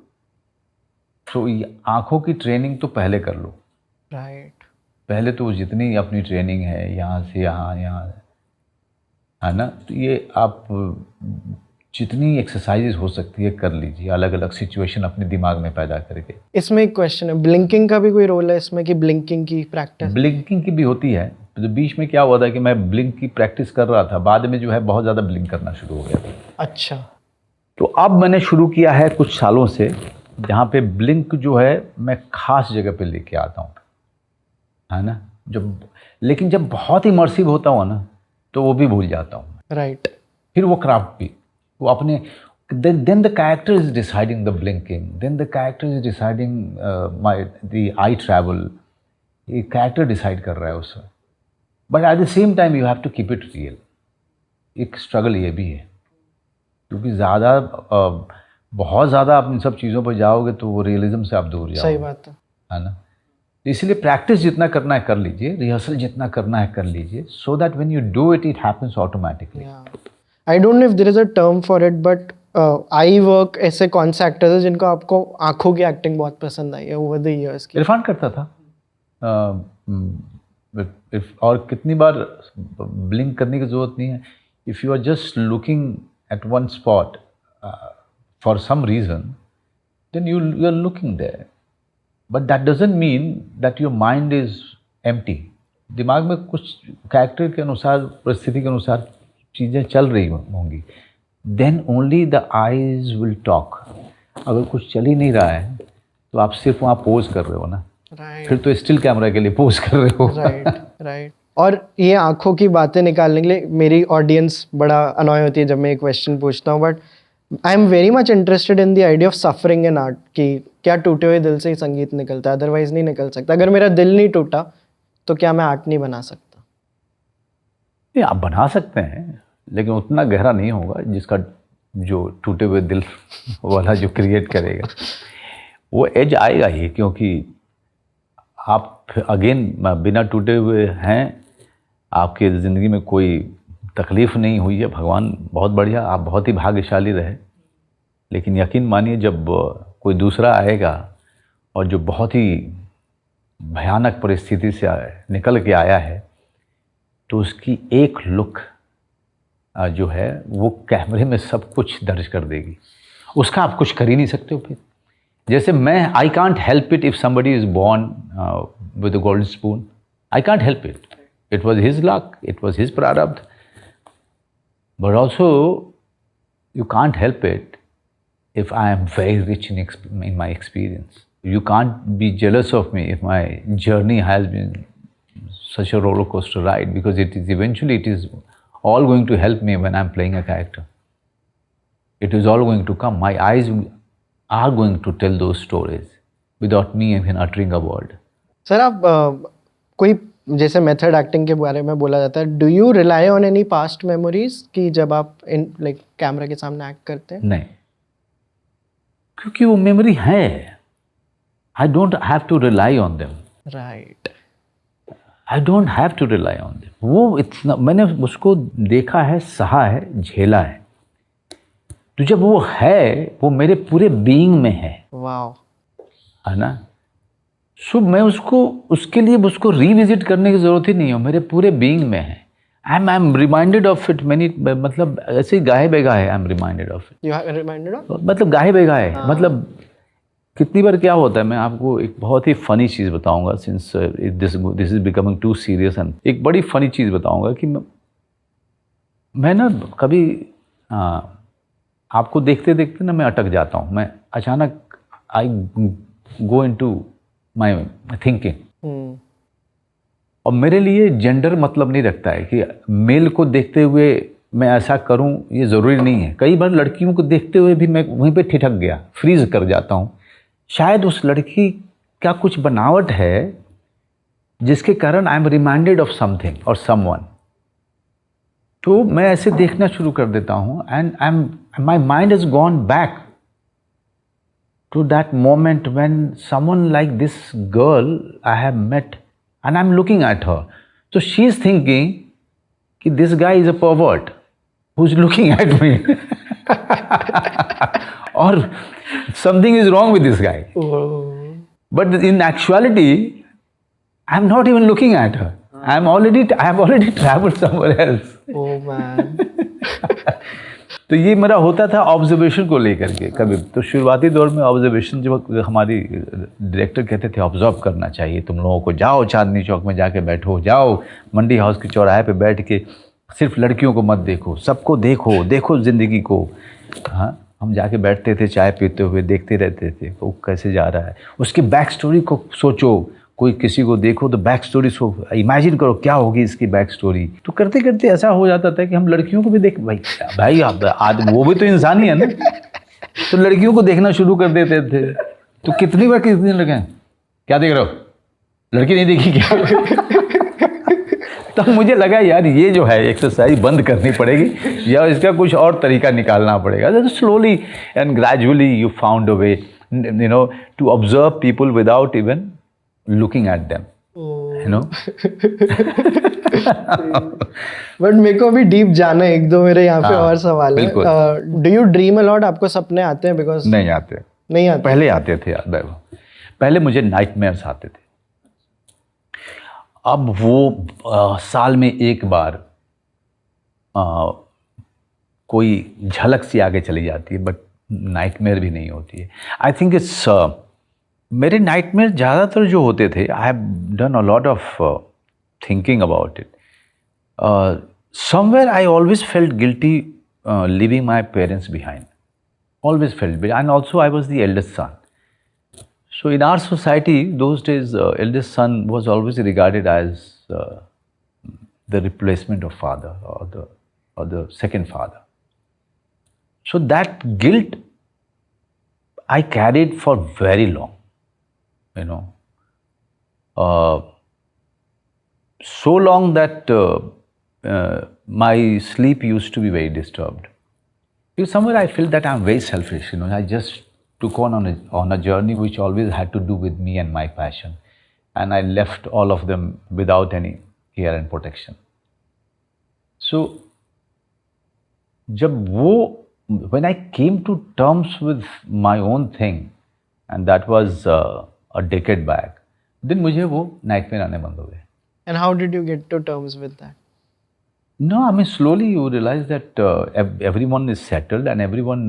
तो ये आँखों की ट्रेनिंग तो पहले कर लो, राइट। पहले तो जितनी अपनी ट्रेनिंग है, यहाँ से यहाँ है ना, तो ये आप जितनी एक्सरसाइजेज हो सकती है कर लीजिए, अलग अलग सिचुएशन अपने दिमाग में पैदा करके। इसमें एक क्वेश्चन है, ब्लिंकिंग का भी कोई रोल है इसमें कि ब्लिंकिंग की प्रैक्टिस? ब्लिंकिंग की भी होती है। तो बीच में क्या हुआ था कि मैं ब्लिंक की प्रैक्टिस कर रहा था, बाद में जो है बहुत ज़्यादा ब्लिंक करना शुरू हो गया था। अच्छा। तो अब मैंने शुरू किया है कुछ सालों से, जहाँ पे ब्लिंक जो है मैं खास जगह पे लेके आता हूँ, है ना। लेकिन जब बहुत इमर्सिव होता हूँ ना, तो वो भी भूल जाता हूँ। राइट। फिर वो क्राफ्ट भी वो अपने then the character is deciding the blinking, then the character is deciding the eye travel. ये character decide कर रहा है उसमें, but at the same time you have to keep it real. एक struggle ये भी है, क्योंकि बहुत ज़्यादा आप इन सब चीज़ों पर जाओगे तो वो रियलिज्म से आप दूर जाओगे। सही बात है ना। इसलिए प्रैक्टिस जितना करना है कर लीजिए, रिहर्सल जितना करना है कर लीजिए, so that when you do it, it happens automatically. I don't know if there is a term for it, but I work ऐसे कौन से एक्टर्स हैं जिनको आपको आंखों की एक्टिंग बहुत पसंद आई है ओवर द इयर्स की? इरफान करता था, और कितनी बार ब्लिंक करने की ज़रूरत नहीं है। If you are just looking at one spot for some reason, then you are looking there, but that doesn't mean that your mind is empty. दिमाग में कुछ कैरेक्टर के अनुसार, परिस्थिति के अनुसार चीज़ें चल रही होंगी, then only the eyes will talk. अगर कुछ चल ही नहीं रहा है तो आप सिर्फ वहाँ पोज कर रहे हो ना, फिर तो स्टिल कैमरा के लिए पोज कर रहे हो। राइट। और ये आंखों की बातें निकालने के लिए मेरी ऑडियंस बड़ा अनॉय होती है जब मैं एक क्वेश्चन पूछता हूँ, but I am very much interested in the idea of suffering in art, कि क्या टूटे हुए दिल से ही संगीत निकलता है, अदरवाइज नहीं निकल सकता। अगर मेरा दिल नहीं टूटा तो क्या मैं आर्ट नहीं बना सकता? नहीं, आप बना सकते हैं, लेकिन उतना गहरा नहीं होगा जिसका जो टूटे हुए दिल वाला जो क्रिएट करेगा वो एज आएगा ही, क्योंकि आप अगेन बिना टूटे हुए हैं, आपके ज़िंदगी में कोई तकलीफ़ नहीं हुई है, भगवान बहुत बढ़िया, आप बहुत ही भाग्यशाली रहे। लेकिन यकीन मानिए जब कोई दूसरा आएगा और जो बहुत ही भयानक परिस्थिति से निकल के आया है, तो उसकी एक लुक जो है वो कैमरे में सब कुछ दर्ज कर देगी, उसका आप कुछ कर ही नहीं सकते हो। फिर जैसे मैं, I can't help it if somebody is born with a golden spoon, I can't help it, it was his luck, it was his प्रारब्ध, but also you can't help it if I am very rich in my experience. You can't be jealous of me if my journey has been such a roller coaster ride, because it is eventually it is all going to help me when I'm playing a character. It is all going to come. My eyes are going to tell those stories without me even uttering a word. Sir आप कोई जैसे method acting के बारे में बोला जाता है, do you rely on any past memories कि जब आप इन लाइक कैमरा के सामने एक्ट करते हैं? नहीं, क्योंकि वो मेमोरी है, I don't have to rely on them. Right. I don't have to rely on them. वो इतना मैंने उसको देखा है, सहा है, झेला है, तो जब वो है वो मेरे पूरे बीइंग में है। वाओ। है ना। सो मैं उसको, उसके लिए उसको रिविजिट करने की ज़रूरत ही नहीं है, मेरे पूरे बीइंग में है। I am reminded of it many, मतलब ऐसे गाहे बेगाहे I am reminded of it. You are reminded of, मतलब गाहे बेगाहे, मतलब कितनी बार क्या होता है। मैं आपको एक बहुत ही फ़नी चीज़ बताऊंगा, since this is becoming too serious, and एक बड़ी फ़नी चीज़ बताऊंगा कि मैं ना कभी आपको देखते देखते ना मैं अटक जाता हूँ। मैं अचानक आई गो इनटू माय थिंकिंग, और मेरे लिए जेंडर मतलब नहीं रखता है कि मेल को देखते हुए मैं ऐसा करूं, ये ज़रूरी नहीं है। कई बार लड़कियों को देखते हुए भी मैं वहीं पे ठिठक गया, फ्रीज कर जाता हूं। शायद उस लड़की का कुछ बनावट है जिसके कारण आई एम रिमाइंडेड ऑफ समथिंग और समवन, तो मैं ऐसे देखना शुरू कर देता हूं, and I am, my mind has gone back to that moment when someone like this girl I have met and I'm looking at her. So she's thinking that this guy is a pervert who's looking at me. Or something is wrong with this guy. Oh. But in actuality, I'm not even looking at her. I have already traveled somewhere else. Oh man. तो ये मेरा होता था observation को लेकर के कभी। तो शुरुआती दौर में ऑब्जर्वेशन, जो हमारी डायरेक्टर कहते थे ऑब्जर्व करना चाहिए तुम लोगों को, जाओ चांदनी चौक में जाके बैठो, जाओ मंडी हाउस के चौराहे पे बैठ के सिर्फ लड़कियों को मत देखो, सबको देखो, देखो ज़िंदगी को। हाँ, हम जाके बैठते थे चाय पीते हुए, देखते रहते थे वो कैसे जा रहा है, उसकी बैक स्टोरी को सोचो। कोई किसी को देखो तो बैक स्टोरी सो इमेजिन करो क्या होगी इसकी बैक स्टोरी। तो करते करते ऐसा हो जाता था कि हम लड़कियों को भी देख, भाई आज वो भी तो इंसान ही है ना, तो लड़कियों को देखना शुरू कर देते थे। तो कितनी लगे, क्या देख रहे हो, लड़की नहीं देखी क्या? तब मुझे लगा यार ये जो है एक्सरसाइज बंद करनी पड़ेगी या इसका कुछ और तरीका निकालना पड़ेगा। तो slowly and gradually you found a way, you know, to observe people without even looking at them, you know. बट मेरे को अभी डीप जाना है, एक दो मेरे यहाँ पे और सवाल है। Do you dream a lot? आपको सपने आते हैं? बिकॉज नहीं आते, नहीं आते। पहले आते थे यार वैभव, पहले मुझे नाइटमेयर्स आते थे। अब वो साल में एक बार कोई झलक सी आगे चली जाती है, बट नाइटमेयर भी नहीं होती है। आई थिंक इट्स मेरे नाइटमेयर ज़्यादातर जो होते थे, I have done a lot of thinking about it. Somewhere I always felt guilty leaving my parents behind, always felt, and also I was the eldest son. So in our society those days, eldest son was always regarded as the replacement of father, or the second father. So that guilt I carried for very long, you know, so long that my sleep used to be very disturbed. Because somewhere I felt that I'm very selfish, you know. I just took on a journey which always had to do with me and my passion, and I left all of them without any care and protection. So, when I came to terms with my own thing, and that was a decade back, then मुझे वो nightmare आने बंद हो गए. And how did you get to terms with that? No, I mean, slowly you realize that everyone is settled, and everyone,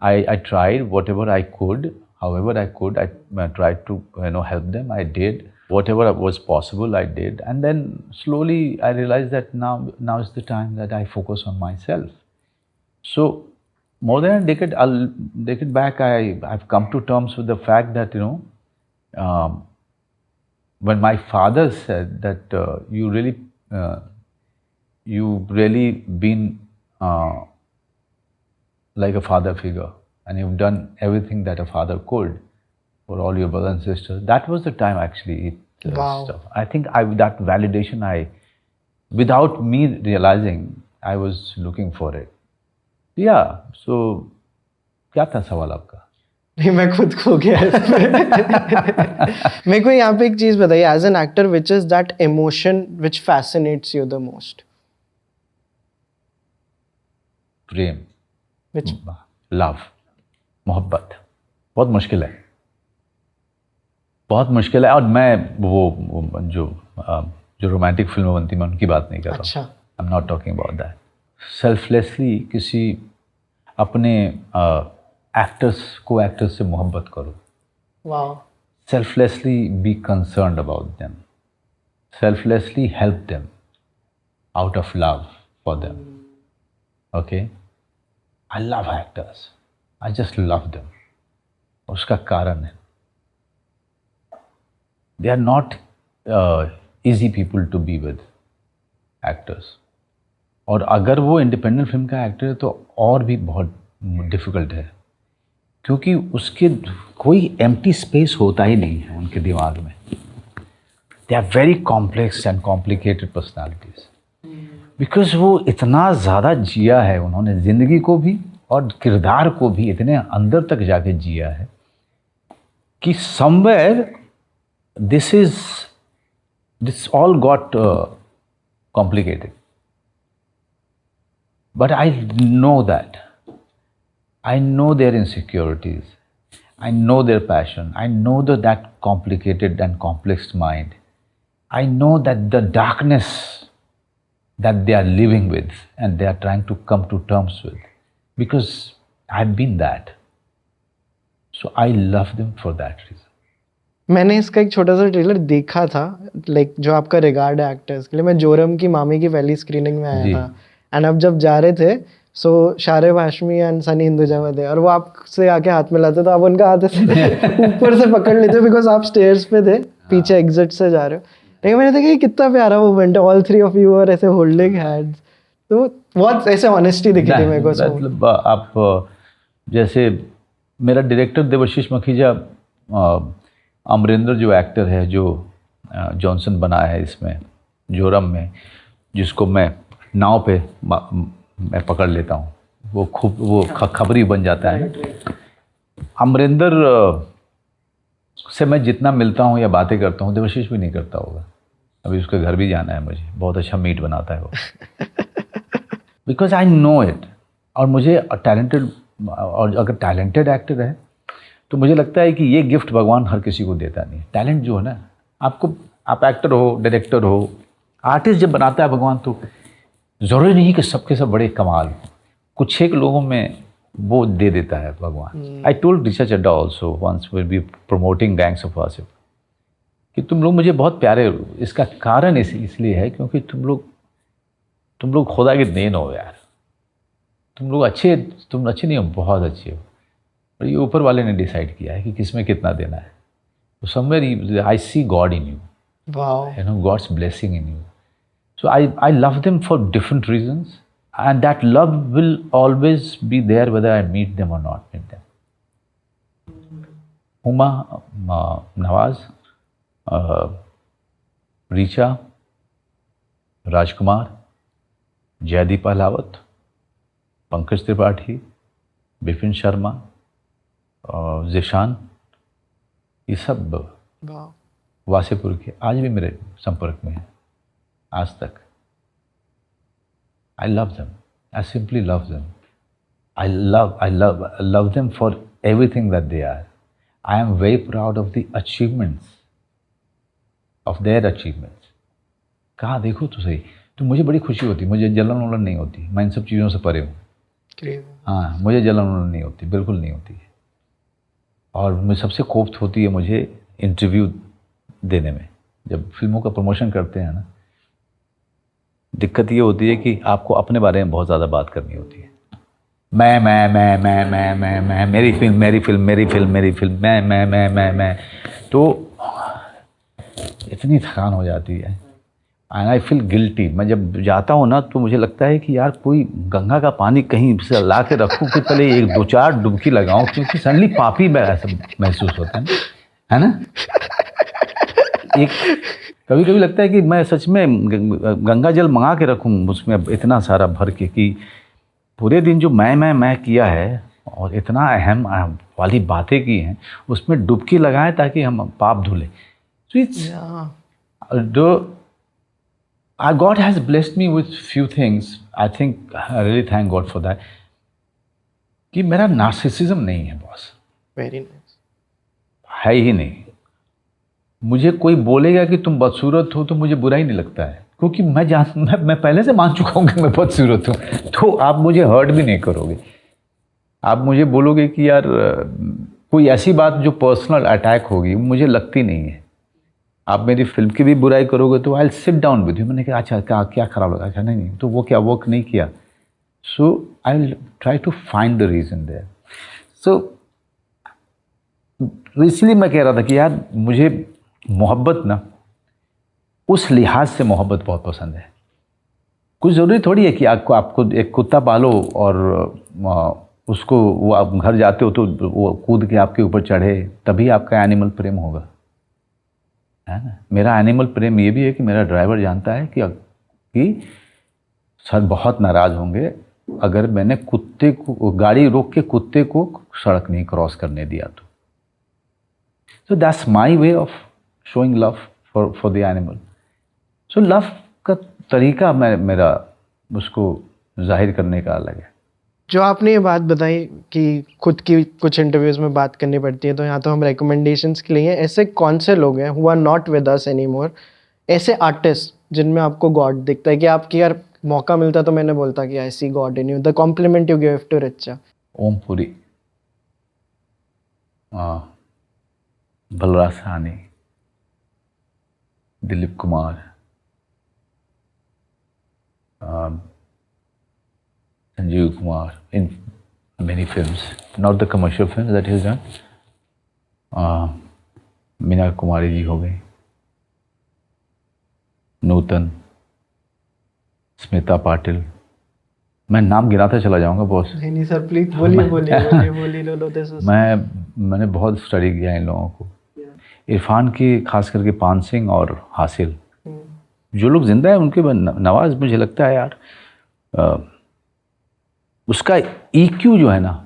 I tried whatever I could, however I could, I tried to, you know, help them. I did whatever was possible, I did. And then slowly I realized that now is the time that I focus on myself. So more than a decade back, I've come to terms with the fact that, you know, when my father said that you've really been like a father figure, and you've done everything that a father could for all your brothers and sisters. That was the time actually it Wow. stuff. I think that validation, without me realizing, I was looking for it. Yeah. So क्या था सवाल आपका? नहीं, मैं खुद खो गया मेरे को यहाँ पे एक चीज बताइए, as an actor, which is that emotion which fascinates you the most? प्रेम, विच? लव, मोहब्बत। बहुत मुश्किल है, बहुत मुश्किल है। और मैं वो जो रोमांटिक फिल्में बनती, मैं उनकी बात नहीं कर रहा हूँ। अच्छा। आई am not talking about that. Selflessly किसी अपने एक्टर्स से मोहब्बत करो। Wow. Selflessly be concerned about them. Selflessly help them out of love for them. Okay? I love actors. I just love them. उसका कारण है, they are not easy people to be with, actors. और अगर वो independent film का actor है तो और भी बहुत डिफ़िकल्ट है, क्योंकि उसके कोई एम्प्टी स्पेस होता ही नहीं है उनके दिमाग में। They are very complex and complicated personalities, because वो इतना ज़्यादा जिया है उन्होंने ज़िंदगी को भी और किरदार को भी, इतने अंदर तक जाके जिया है कि somewhere this all got complicated. But I know that, I know their insecurities, I know their passion, I know that complicated and complex mind. I know that the darkness that they are living with and they are trying to come to terms with. because I've been that. So I love them for that reason. मैंने इसका एक छोटा सा trailer देखा था, like जो आपका regard है एक्टर्स के लिए। मैं जोरम की मामी की पहली स्क्रीनिंग में आया जी। था, एंड अब जब जा रहे थे सो शारिब हाशमी एंड सनी हिंदुजा थे, और वो आपसे आके हाथ मिलाते तो आप उनका हाथ ऐसे ऊपर से पकड़ लेते बिकॉज आप स्टेयर्स पे थे, पीछे एग्जिट से जा रहे हो। लेकिन मैंने देखा कि कितना प्यारा मोमेंट है, all three of you are ऐसे होल्डिंग हैंड्स, तो बहुत ऐसे ऑनेस्टी दिखी थी मेरे को। मतलब आप जैसे मेरा डायरेक्टर देवाशीष मखीजा, अमरिंदर जो एक्टर है जो जॉनसन बनाया है इसमें जोरम में, जिसको मैं नाव पे मैं पकड़ लेता हूँ, वो खूब वो खबरी बन जाता है। अमरिंदर से मैं जितना मिलता हूँ या बातें करता हूँ, देवाशीष भी नहीं करता होगा। अभी उसके घर भी जाना है मुझे, बहुत अच्छा मीट बनाता है वो। Because I know it. और मुझे टैलेंटेड, और अगर टैलेंटेड एक्टर है तो मुझे लगता है कि ये गिफ्ट भगवान हर किसी को देता नहीं। टैलेंट जो है ना, आपको, आप एक्टर हो, डायरेक्टर हो, आर्टिस्ट जब बनाता है भगवान, तो ज़रूरी नहीं कि सबके सब बड़े कमाल, कुछ एक लोगों में वो दे देता है भगवान। I told Richa Chadha also once will be promoting Gangs of Wasseypur कि तुम लोग मुझे बहुत प्यारे हो। इसका कारण इसलिए है क्योंकि तुम लोग खुदा के देन हो यार। तुम लोग अच्छे, तुम अच्छे नहीं हो, बहुत अच्छे हो। और ये ऊपर वाले ने डिसाइड किया है कि किस में कितना देना है। तो somewhere I see God in you, wow, you know, God's blessing in you. So I love them for different reasons, and that love will always be there whether I meet them or not meet them. Huma, Nawaz, Richa, Rajkumar, Jaideep Ahlawat, Pankaj Tripathi, Bipin Sharma, Zeeshan, ये सब wow, Wasseypur के आज भी मेरे संपर्क में है आज तक। I love them, I simply love them. I love them for everything that they are. I am very proud of the achievements, of their achievements. कहाँ देखो तो सही, तो मुझे बड़ी खुशी होती, मुझे जलन वलन नहीं होती, मैं इन सब चीज़ों से परे हूँ। हाँ, मुझे जलन वलन नहीं होती, बिल्कुल नहीं होती है। और मुझे सबसे कोफ्त होती है मुझे इंटरव्यू देने में। जब फिल्मों का प्रमोशन करते हैं ना, दिक्कत ये होती है कि आपको अपने बारे में बहुत ज़्यादा बात करनी होती है। मैं मेरी फिल्म, मैं, तो इतनी थकान हो जाती है। And I feel guilty. मैं जब जाता हूँ ना तो मुझे लगता है कि यार कोई गंगा का पानी कहीं से ला के रखूँ कि पहले एक दो चार डुबकी लगाऊँ, क्योंकि सडनली पापी ऐसा महसूस होता है ना। एक कभी कभी लगता है कि मैं सच में गंगा जल मंगा के रखूँ उसमें इतना सारा भर के, कि पूरे दिन जो मैं किया है और इतना अहम वाली बातें की हैं उसमें डुबकी लगाएं ताकि हम पाप धुलें। So it's God has blessed me with few things. I think I really thank God for that. कि मेरा नार्सिसिज्म नहीं है बॉस, वेरी नाइस, है ही नहीं। मुझे कोई बोलेगा कि तुम बदसूरत हो तो मुझे बुरा ही नहीं लगता है, क्योंकि मैं पहले से मान चुका हूँ कि मैं बदसूरत हूँ। तो आप मुझे हर्ट भी नहीं करोगे। आप मुझे बोलोगे कि यार कोई ऐसी बात जो पर्सनल अटैक होगी, मुझे लगती नहीं है। आप मेरी फिल्म की भी बुराई करोगे तो I sit down with you. मैंने कहा अच्छा क्या खराब लगा, अच्छा नहीं तो वो क्या वर्क नहीं किया। So I will try to find the reason there. So इसलिए मैं कह रहा था कि यार मुझे मोहब्बत ना उस लिहाज से मोहब्बत बहुत पसंद है। कुछ ज़रूरी थोड़ी है कि आपको एक कुत्ता पालो और उसको वो आप घर जाते हो तो वो कूद के आपके ऊपर चढ़े, तभी आपका एनिमल प्रेम होगा, है ना। मेरा एनिमल प्रेम ये भी है कि मेरा ड्राइवर जानता है कि सर बहुत नाराज़ होंगे अगर मैंने कुत्ते को गाड़ी रोक के कुत्ते को सड़क नहीं क्रॉस करने दिया तो। So that's my way of showing love for the animal. So love का तरीका मेरा उसको जाहिर करने का अलग है। जो आपने ये बात बताई कि खुद की कुछ इंटरव्यूज़ में बात करनी पड़ती है, तो यहाँ तो हम रिकमेंडेशंस के लिए ऐसे कौन से लोग हैं who are not with us any more, ऐसे आर्टिस्ट जिनमें आपको गॉड दिखता है कि आपकी यार मौका मिलता तो मैंने बोलता कि I see God in you, the compliment you give to Richa. Om Puri, Balraj Sahni, Dilip Kumar, Sanjeev Kumar, in many films, not the commercial films that he's done. Meena Kumari ji हो गई, नूतन, स्मिता पाटिल, मैं नाम गिनाता चला जाऊंगा बॉस। नहीं सर प्लीज बोलिए बोलिए बोलिए बोलिए, लो दिस इज। मैंने बहुत स्टडी किया इन लोगों को, इरफान की, खास करके पान सिंह और हासिल, जो लोग जिंदा हैं उनके नवाज, मुझे लगता है यार उसका EQ जो है ना,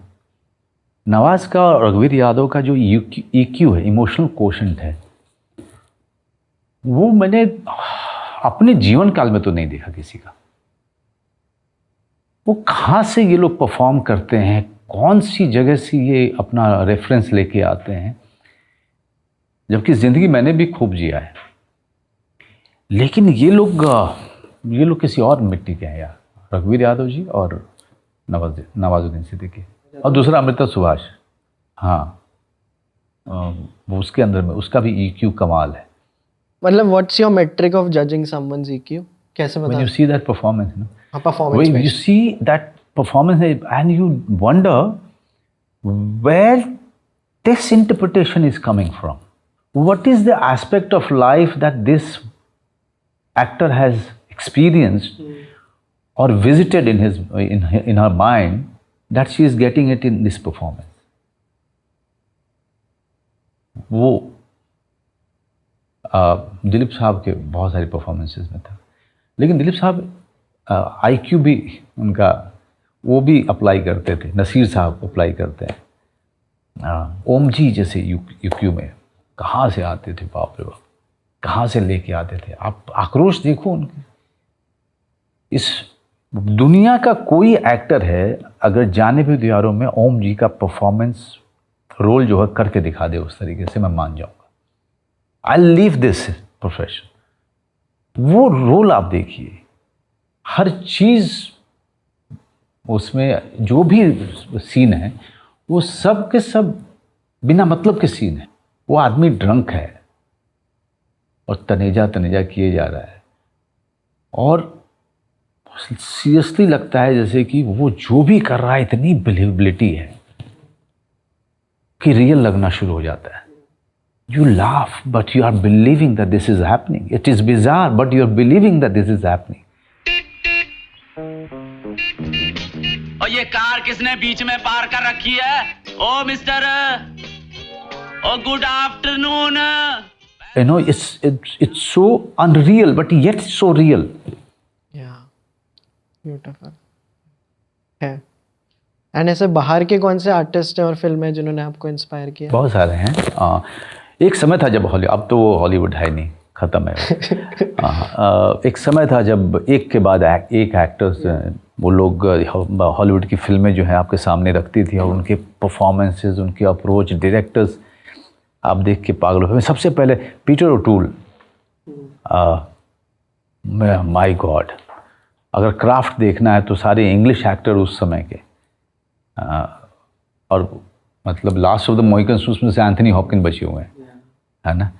नवाज का और रघुवीर यादव का जो EQ है, इमोशनल कोशेंट है, वो मैंने अपने जीवन काल में तो नहीं देखा किसी का। वो कहाँ से ये लोग परफॉर्म करते हैं, कौन सी जगह से ये अपना रेफरेंस लेके आते हैं, जबकि ज़िंदगी मैंने भी खूब जिया है, लेकिन ये लोग किसी और मिट्टी के हैं यार, रघुवीर यादव जी और नवाजुद्दीन सिद्दीकी, और दूसरा अमृता सुभाष। हाँ, वो उसके अंदर में उसका भी EQ कमाल है। मतलब what's your metric of judging someone's EQ, कैसे बता? When you see that performance, no? Performance When you see that performance and you wonder where this interpretation is coming from. What is the aspect of life that this actor has experienced or visited in her mind that she is getting it in this performance? वो दिलीप साहब के बहुत सारी performances में था, लेकिन दिलीप साहब IQ भी उनका वो भी अप्लाई करते थे, नसीर साहब अप्लाई करते हैं। ओम जी जैसे EQ में कहाँ से आते थे, बाप रे बाप, कहाँ से लेके आते थे। आप आक्रोश देखो उनके। इस दुनिया का कोई एक्टर है अगर जाने भी दीवारों में ओम जी का परफॉर्मेंस रोल जो है करके दिखा दे उस तरीके से, मैं मान जाऊंगा। I leave this profession. वो रोल आप देखिए, हर चीज़ उसमें जो भी सीन है वो सब के सब बिना मतलब के सीन है। वो आदमी ड्रंक है और तनेजा किए जा रहा है, और सीरियसली लगता है जैसे कि वो जो भी कर रहा है इतनी बिलीवेबिलिटी है कि रियल लगना शुरू हो जाता है। You laugh, but you are believing that this is happening. It is bizarre, but you are believing that this is happening. और ये कार किसने बीच में पार कर रखी है? Oh mister, oh good afternoon. You know, it's so unreal, but yet so real. Yeah, beautiful. है। And ऐसे बाहर के कौन से आर्टिस्ट हैं और फिल्म हैं जिन्होंने आपको इंस्पायर किया? बहुत सारे हैं। एक समय था जब अब तो वो हॉलीवुड है नहीं, ख़त्म है। एक समय था जब एक के बाद एक एक्टर्स वो लोग हॉलीवुड की फिल्में जो है आपके सामने रखती थी, और उनके परफॉर्मेंसेस, उनकी अप्रोच, डायरेक्टर्स आप देख के पागल हो। सबसे पहले पीटर ओटूल, माय गॉड, अगर क्राफ्ट देखना है तो सारे इंग्लिश एक्टर उस समय के, और मतलब लास्ट ऑफ द मोहिकन्स उसमें से एंथनी हॉपकिन बचे हुए हैं, है ना।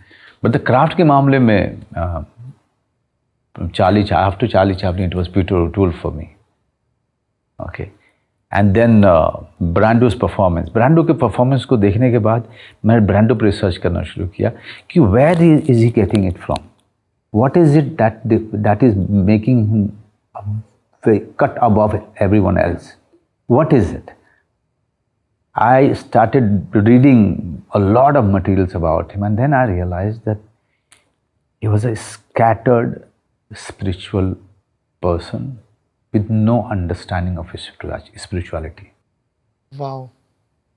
बट द क्राफ्ट के मामले में after Charlie Chaplin it was Peter O'Toole for me. Okay, and then Brando's performance. Brando के परफॉर्मेंस को देखने के बाद मैंने ब्रांडो पर रिसर्च करना शुरू किया कि where is he getting it from, what is it that is making cut above everyone else, what is it. I started reading a lot of materials about him, and then I realized that he was a scattered spiritual person with no understanding of his spirituality. Wow.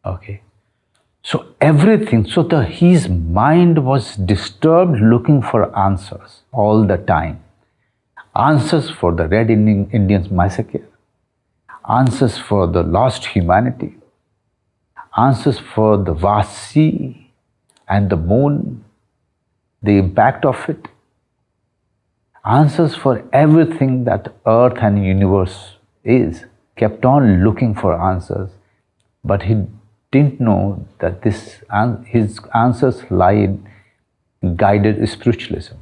Okay. So everything, his mind was disturbed looking for answers all the time. Answers for the Red Indians massacre, answers for the lost humanity, answers for the vast sea and the moon, the impact of it. answers for everything that earth and universe is, kept on looking for answers, but he didn't know that his answers lie in guided spiritualism.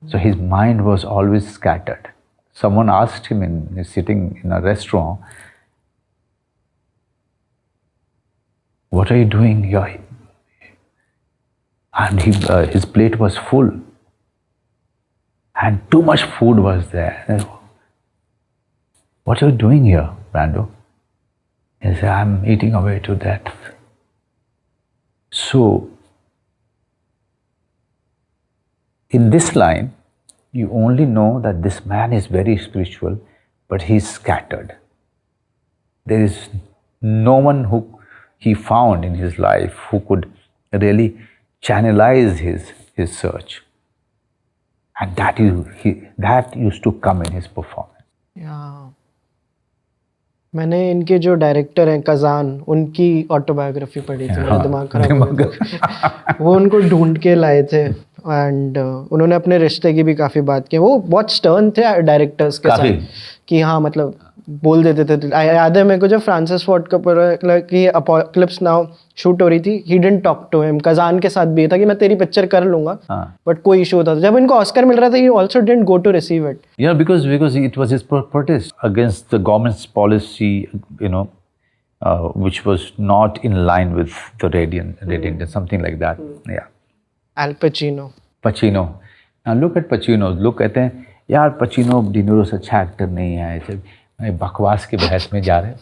So his mind was always scattered. Someone asked him, he's sitting in a restaurant, what are you doing here? And his plate was full. And too much food was there. What are you doing here, Brando? He said, I'm eating away to death. So, in this line, you only know that this man is very spiritual, but he's scattered. There is no one who he found in his life who could really channelize his search. And that used to come in his performance. Yeah. मैंने इनके जो director हैं Kazan, उनकी autobiography पढ़ी थी, मेरा दिमाग खराब हो गया। वो उनको ढूंढ के लाए थे एंड उन्होंने अपने रिश्ते की भी काफ़ी बात की। वो बहुत स्टर्न थे डायरेक्टर्स के साथ कि हाँ मतलब बोल देते थे। याद है मेरे को जब फ्रांसिस फोर्ड कॉप्पोला की अपोकलिप्स नाउ शूट हो रही थी, he didn't talk to him. Kazan के साथ भी ये था कि मैं तेरी पिक्चर कर लूंगा, बट कोई इशू होता था। जब इनको ऑस्कर मिल रहा था, he also didn't go to receive it. Yeah, because it was his protest against the government's policy, which was not in line with the radiant, something like that. Yeah. Al Pacino. Now look at Pacino. लोग कहते हैं यार Pacino De Niro से अच्छा actor नहीं है, ऐसे बकवास के बहस में जा रहे हैं।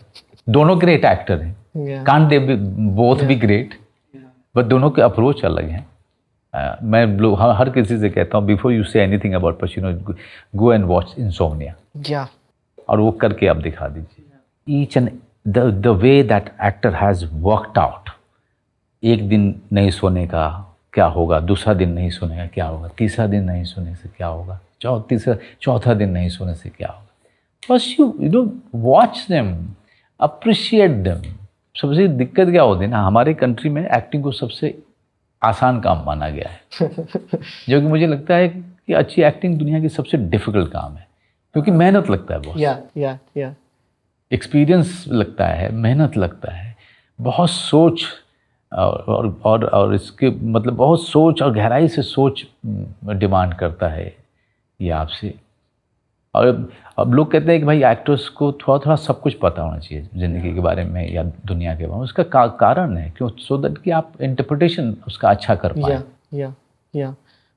दोनों ग्रेट एक्टर हैं, can't they both be great, but दोनों के अप्रोच अलग हैं। मैं हर किसी से कहता हूँ, before you say anything about Pacino, go and watch insomnia, और वो करके आप दिखा दीजिए। Each and the way that actor has worked out, एक दिन नहीं सोने का क्या होगा, दूसरा दिन नहीं सोने का क्या होगा, तीसरा दिन नहीं सोने से क्या होगा, चौथा दिन नहीं सोने से क्या होगा। First you watch them, appreciate them. सबसे दिक्कत क्या होती है ना, हमारे कंट्री में एक्टिंग को सबसे आसान काम माना गया है, जो कि मुझे लगता है कि अच्छी एक्टिंग दुनिया की सबसे डिफिकल्ट काम है, क्योंकि मेहनत लगता है बहुत, एक्सपीरियंस लगता है, मेहनत लगता है, बहुत सोच और इसके मतलब बहुत सोच और गहराई से सोच डिमांड करता है ये आपसे। और अब लोग कहते हैं कि भाई एक्टर्स को थोड़ा थोड़ा सब कुछ पता होना चाहिए ज़िंदगी के बारे में या दुनिया के बारे में। उसका कारण है क्यों, सो दैट कि आप इंटरप्रिटेशन उसका अच्छा कर पाए। या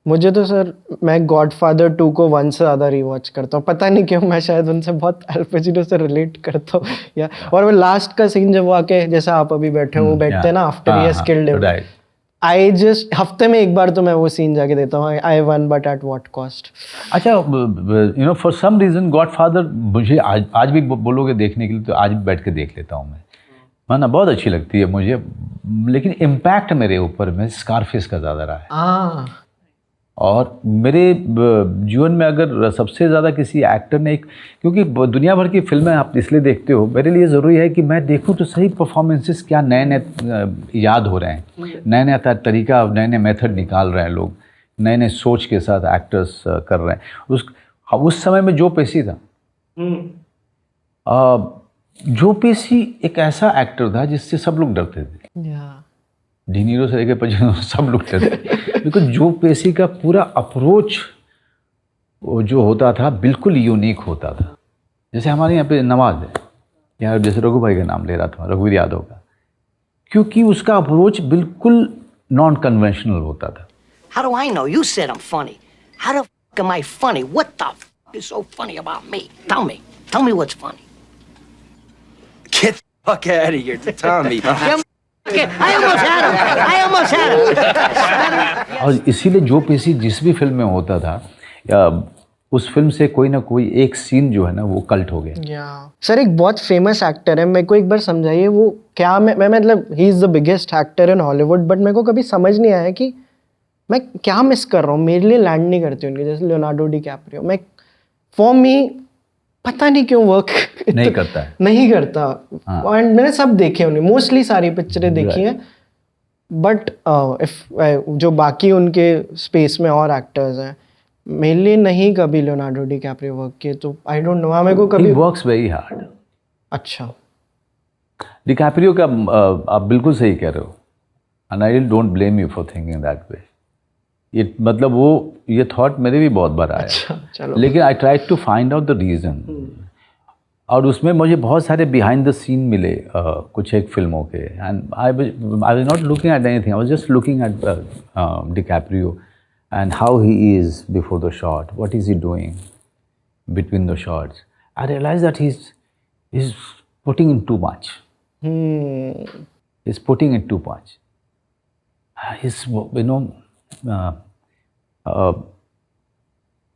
मुझे तो सर, मैं गॉडफादर 2 को 1 से ज़्यादा रीवॉच करता हूँ, पता नहीं क्यों, मैं शायद उनसे बहुत अल पचिनो से रिलेट करता हूँ। या और वो लास्ट का सीन जब वो आके, जैसे आप अभी बैठे हो, वो बैठते हैं ना after he has killed him, I just हफ्ते में एक बार तो मैं वो सीन जाके देता हूँ, I one but at what cost. अच्छा, फॉर सम रीज़न गॉडफादर मुझे आज भी बोलोगे देखने के लिए तो आज भी बैठ के देख लेता हूँ मैं ना, बहुत अच्छी लगती है मुझे, लेकिन इम्पैक्ट मेरे ऊपर में स्कारफेस का ज़्यादा रहा है। और मेरे जीवन में अगर सबसे ज़्यादा किसी एक्टर ने क्योंकि दुनिया भर की फिल्में आप इसलिए देखते हो, मेरे लिए ज़रूरी है कि मैं देखूं तो सही परफॉर्मेंसेस क्या नए नए याद हो रहे हैं, नए नए तरीका, नए नए मेथड निकाल रहे हैं लोग, नए नए सोच के साथ एक्टर्स कर रहे हैं। उस समय में जो पेशी था, जो पेशी एक ऐसा एक्टर था जिससे सब लोग डरते थे, डिनीरो से लेकर पचिनो सब लोग थे, बिकॉज जो पेशी का पूरा अप्रोच जो होता था बिल्कुल यूनिक होता था। जैसे हमारे यहाँ पे नवाज है, यहाँ जैसे रघु भाई का नाम ले रहा था, रघुवीर यादव का, क्योंकि उसका अप्रोच बिल्कुल नॉन कन्वेंशनल होता था। How do I know? You said I'm funny. How the f am I funny? What the f is so funny about me? Tell me. Tell me what's funny. Get the fuck out of here, Tommy. I almost had him. और इसीलिए जो पेशी जिस भी film में होता था, या उस फिल्म से कोई ना कोई एक सीन जो है ना वो कल्ट हो गया। सर एक बहुत फेमस एक्टर है, मेरे को एक बार समझाइए वो क्या, मैं मतलब he is the biggest actor in Hollywood, but मेरे को कभी समझ नहीं आया कि मैं क्या मिस कर रहा हूँ, मेरे लिए लैंड नहीं करती उनकी, जैसे लियोनार्डो डिकैप्रियो। मैं फॉर मी पता नहीं क्यों वर्क नहीं करता है, नहीं करता। एंड मैंने सब देखे उन्हें, मोस्टली सारी पिक्चरें देखी हैं, बट इफ जो बाकी उनके स्पेस में और एक्टर्स हैं, मेरे लिए नहीं कभी लियोनार्डो डिकैप्रियो वर्क किए, तो आई डोंट नो, मेरे को ही कभी। Works very hard. अच्छा, डिकैप्रियो का आप बिल्कुल सही कह रहे हो, and I don't blame you for thinking that way. ये मतलब वो ये थॉट मेरे भी बहुत बार आया। अच्छा, चलो। लेकिन I try to find out the reason, और उसमें मुझे बहुत सारे बिहाइंड द सीन मिले कुछ एक फिल्मों के, and I was not looking at anything, I was just looking at DiCaprio and how he is before the shot, what is he doing between the shots. I realise that he is putting in too much, is putting it too much. He's, you know,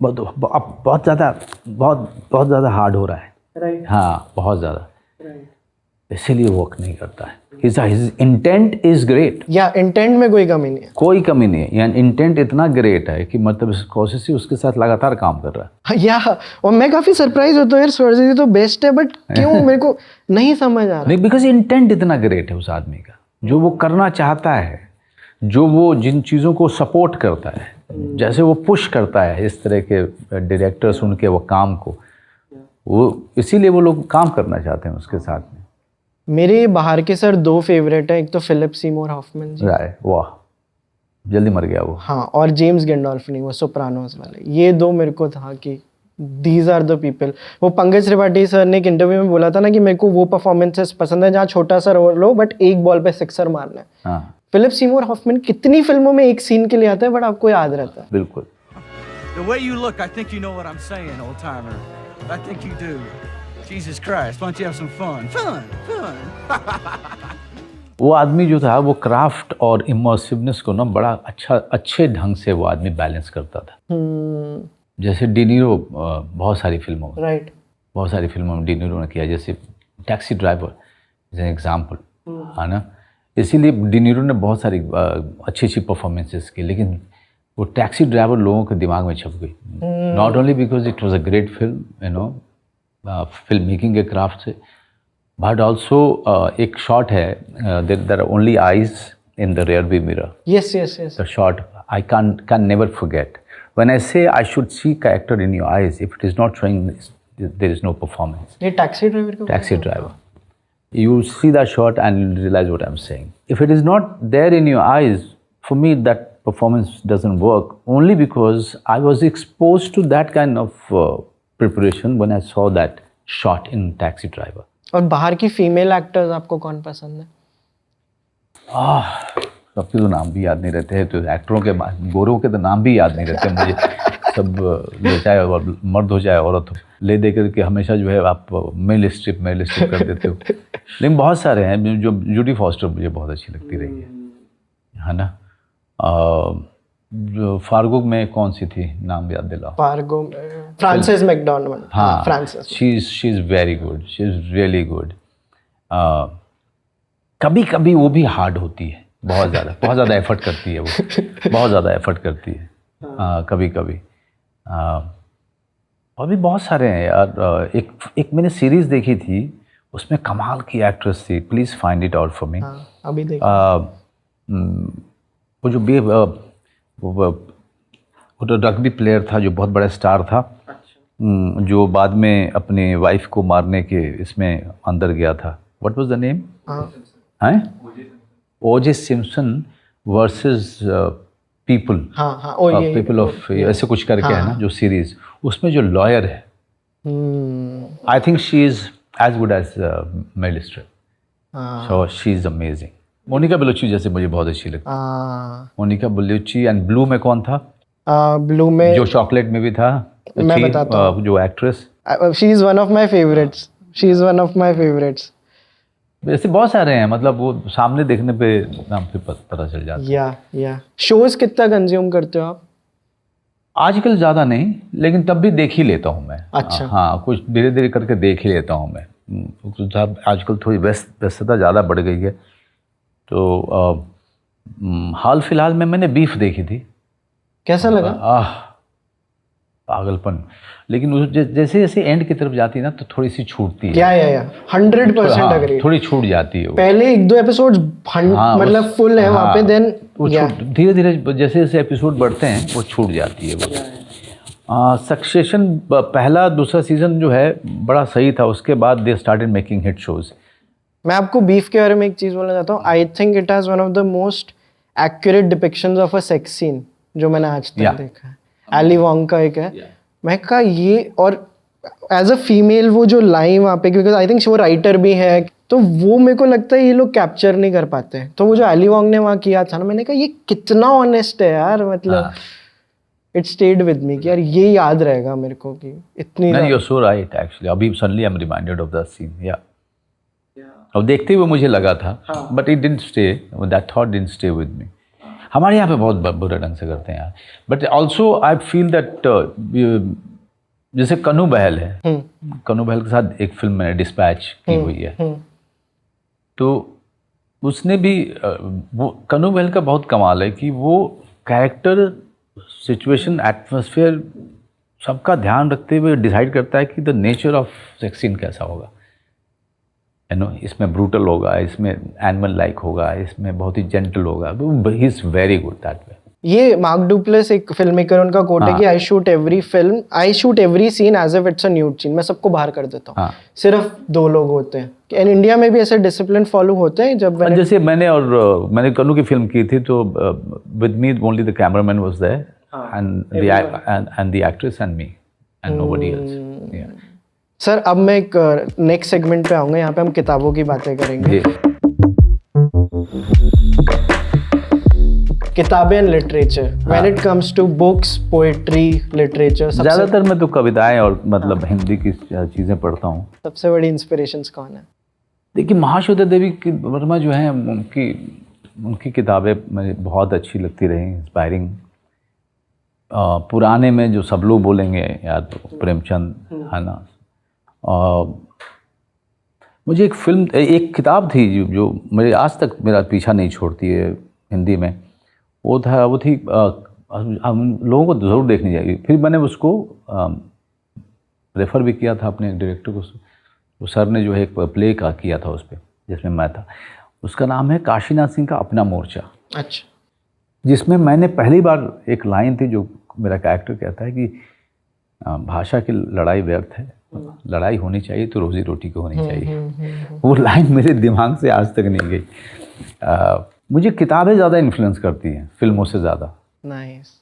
बहुत ज़्यादा hard हो रहा है। Right. हाँ, बहुत ज़्यादा, इसीलिए work नहीं करता है। His intent is great, या इंटेंट में कोई कमी नहीं है। कोई कमी नहीं है, यानी इंटेंट इतना ग्रेट है कि मतलब स्कॉर्सेज़ी उसके साथ लगातार काम कर रहा है। या, और मैं काफी सरप्राइज होता हूँ यार, स्कॉर्सेज़ी तो बेस्ट है, बट क्यों मेरे को नहीं समझ आ रहा। नहीं, बिकॉज इंटेंट इतना ग्रेट है उस आदमी का, जो वो करना चाहता है, जो वो जिन चीज़ों को सपोर्ट करता है, जैसे वो पुश करता है इस तरह के डायरेक्टर्स उनके वो काम को, वो इसीलिए वो लोग काम करना चाहते हैं उसके साथ में। मेरे बाहर के सर 2 फेवरेट हैं, एक तो फिलिप सीमोर हॉफमैन जी, राय, वाह, जल्दी मर गया वो। हाँ, और जेम्स गैंडोल्फिनी, वो सोप्रानोस वाले, ये 2 मेरे को था कि दीज आर द पीपल। वो पंकज त्रिपाठी सर ने एक इंटरव्यू में बोला था ना कि मेरे को वो परफॉर्मेंसेस पसंद है जहाँ छोटा सा रोल लो बट एक बॉल पे सिक्सर मारना है। हाँ, फिलिप सीमोर हॉफमैन कितनी फिल्मों में एक सीन के लिए आता है बट आपको याद रहता है। बिल्कुल। The way you look, I think you know what I'm saying, old timer. I think you do. Jesus Christ, why don't you have some fun? Fun. वो आदमी जो था वो क्राफ्ट और इमर्सिवनेस को ना बड़ा अच्छे ढंग से वो आदमी बैलेंस करता था। जैसे डिनीरो बहुत सारी फिल्मों में, राइट, बहुत सारी फिल्मों में डिनीरो ने किया, जैसे Taxi Driver as an example, है ना। इसीलिए डिनीरो ने बहुत सारी अच्छी परफॉर्मेंसेस की, लेकिन वो टैक्सी ड्राइवर लोगों के दिमाग में छप गई, not only because it was a great film, you know, film making के क्राफ्ट से, बट ऑल्सो एक शॉट है, there are only eyes in the rear view mirror. Yes yes yes, the shot I can never forget. When I say I should see character in your eyes, if it is not showing, there is no performance. ये taxi driver का Taxi driver. You see that shot and you realize what I'm saying. If it is not there in your eyes, for me that performance doesn't work, only because I was exposed to that kind of preparation when I saw that shot in Taxi Driver. और बाहर की female actors आपको कौन पसंद है? सबके तो नाम भी याद नहीं रहते हैं, तो एक्टरों के गोरों के तो नाम भी याद नहीं रहते मुझे। सब चाहे मर्द हो चाहे औरत हो, ले दे करके हमेशा जो है आप मेल स्ट्रिप कर देते हो। लेकिन बहुत सारे हैं, जो जूडी फॉस्टर मुझे बहुत अच्छी लगती रही है ना। जो फार्गो में कौन सी थी, नाम याद दिलाओ। फार्गो में फ्रांसिस मैकडॉर्मंड। हाँ, Francis, she is very good, she is really good. कभी कभी वो भी हार्ड होती है, बहुत ज़्यादा एफर्ट करती है वो, बहुत ज़्यादा एफर्ट करती है कभी कभी। और भी बहुत सारे हैं यार। एक मैंने सीरीज़ देखी थी, उसमें कमाल की एक्ट्रेस थी, please find it out for me. अभी देख, वो जो वो तो रग्बी प्लेयर था, जो बहुत बड़ा स्टार था। जो बाद में अपनी वाइफ को मारने के इसमें अंदर गया था। What was the name? हैं? ओजे Simpson versus people, people of ऐसे कुछ करके है ना जो सीरीज, उसमें जो लॉयर है, I think she is as good as Meryl Streep, so she is amazing. Monica Bellucci जैसे मुझे बहुत अच्छी लगती है, मोनिका बेलुची। एंड ब्लू में कौन था? ब्लू में जो चॉकलेट में भी था, मैं बताता हूँ, जो actress, she is one of my favourites. वैसे बहुत सारे हैं, मतलब वो सामने देखने पे नाम पे पता चल जाता है। या शोज कितना कंज्यूम करते हो आप? आजकल ज़्यादा नहीं, लेकिन तब भी देख ही लेता हूँ मैं। अच्छा। हाँ, कुछ धीरे धीरे करके देख ही लेता हूँ मैं। आजकल थोड़ी व्यस्तता ज़्यादा बढ़ गई है। तो हाल फिलहाल में मैंने बीफ देखी थी। कैसा लगा? पागलपन। लेकिन जैसे जैसे एंड की तरफ जाती है ना, तो थोड़ी सी छूटती है। या 100% अग्री। थोड़ी छूट जाती है वो। पहले 1-2 एपिसोड्स मतलब फुल है वहाँ पे, देन धीरे धीरे जैसे जैसे एपिसोड बढ़ते हैं वो छूट जाती है वो। सक्सेशन पहला दूसरा सीजन जो है बड़ा सही था, उसके बाद they started making hit shows. मैं आपको बीफ के बारे में एक चीज़ बोलना चाहता हूँ। I think it has one of the most accurate depictions of a sex scene जो मैंने आज तक देखा है। एली वॉन्ग का एक है, मैं कहा ये, और एज अ फीमेल वो जो लाइन वहाँ पे, क्योंकि आई थिंक वो राइटर भी है, तो वो मेरे को लगता है ये लोग कैप्चर नहीं कर पाते। तो वो जो एली वॉन्ग ने वहाँ किया था ना, मैंने कहा ये कितना ऑनेस्ट है यार, मतलब इट स्टेड विद मी कि यार ये याद रहेगा मेरे को कि इतनी। You are so right actually, अभी suddenly I am reminded of that scene. या अब देखते हुए मुझे लगा था, but it didn't stay, that thought didn't stay with me. हमारे यहाँ पे बहुत बुरे ढंग से करते हैं यार, but also I feel that जैसे कनू बहल है, कनू बहल के साथ एक फिल्म मैंने डिस्पैच की हुई है, तो उसने भी वो कनू बहल का बहुत कमाल है कि वो कैरेक्टर, सिचुएशन, एटमॉस्फेयर सबका ध्यान रखते हुए डिसाइड करता है कि the nature of sex scene कैसा होगा। यू नो, इसमें ब्रूटल होगा, इसमें एनिमल लाइक होगा, इसमें बहुत ही जेंटल होगा। He is very good that way. ये मार्क डुप्लेस एक फिल्म मेकर, उनका कोट है कि I shoot every scene as if it's a nude scene. मैं सबको बाहर कर देता हूँ, सिर्फ 2 लोग होते हैं। एंड इंडिया में भी ऐसे डिसिप्लिन फॉलो होते हैं। जब जैसे मैंने कन्नू की फिल्म की थी, तो with me only the cameraman was there and the actress and me and nobody else. Sir, अब मैं एक नेक्स्ट सेगमेंट पे आऊँगा, यहाँ पे हम किताबों की बातें करेंगे। किताबें and literature, when it comes to books, poetry, literature, ज़्यादातर मैं तो कविताएं और मतलब हिंदी की चीज़ें पढ़ता हूँ। सबसे बड़ी इंस्पिरेशंस कौन है? देखिए, महाश्वेता देवी की वर्मा जो हैं, उनकी किताबें मुझे बहुत अच्छी लगती रही, इंस्पायरिंग। पुराने में जो सब लोग बोलेंगे यार, तो प्रेमचंद है ना। मुझे एक किताब थी जो मेरे आज तक मेरा पीछा नहीं छोड़ती है हिंदी में, वो थी हम लोगों को ज़रूर देखनी चाहिए। फिर मैंने उसको रेफ़र भी किया था अपने डायरेक्टर को, तो सर ने जो है एक प्ले का किया था उस पर, जिसमें मैं था। उसका नाम है काशीनाथ सिंह का अपना मोर्चा। अच्छा। जिसमें मैंने पहली बार एक लाइन थी जो मेरा कैरेक्टर कहता है कि भाषा की लड़ाई व्यर्थ है, लड़ाई होनी चाहिए तो रोजी रोटी को होनी चाहिए। वो लाइन मेरे दिमाग से आज तक नहीं गई। मुझे किताबें ज़्यादा इन्फ्लुएंस करती हैं फिल्मों से ज़्यादा। नाइस।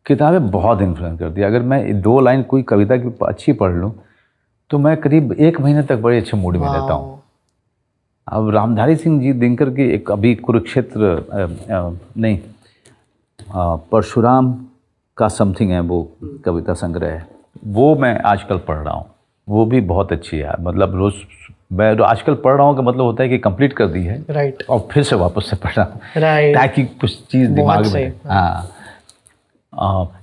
किताबें बहुत इन्फ्लुएंस करती है। अगर मैं 2 लाइन कोई कविता की अच्छी पढ़ लूँ तो मैं करीब 1 महीने तक बड़े अच्छे मूड में रहता हूँ। अब रामधारी सिंह जी दिनकर की एक अभी कुरुक्षेत्र नहीं, परशुराम का समथिंग है वो कविता संग्रह है, वो मैं आजकल पढ़ रहा हूँ। वो भी बहुत अच्छी है। मतलब रोज़ मैं आजकल पढ़ रहा हूँ का मतलब होता है कि कंप्लीट कर दी है, राइट, और फिर से वापस से पढ़ रहा हूँ, राइट, ताकि कुछ चीज़ दिमाग में।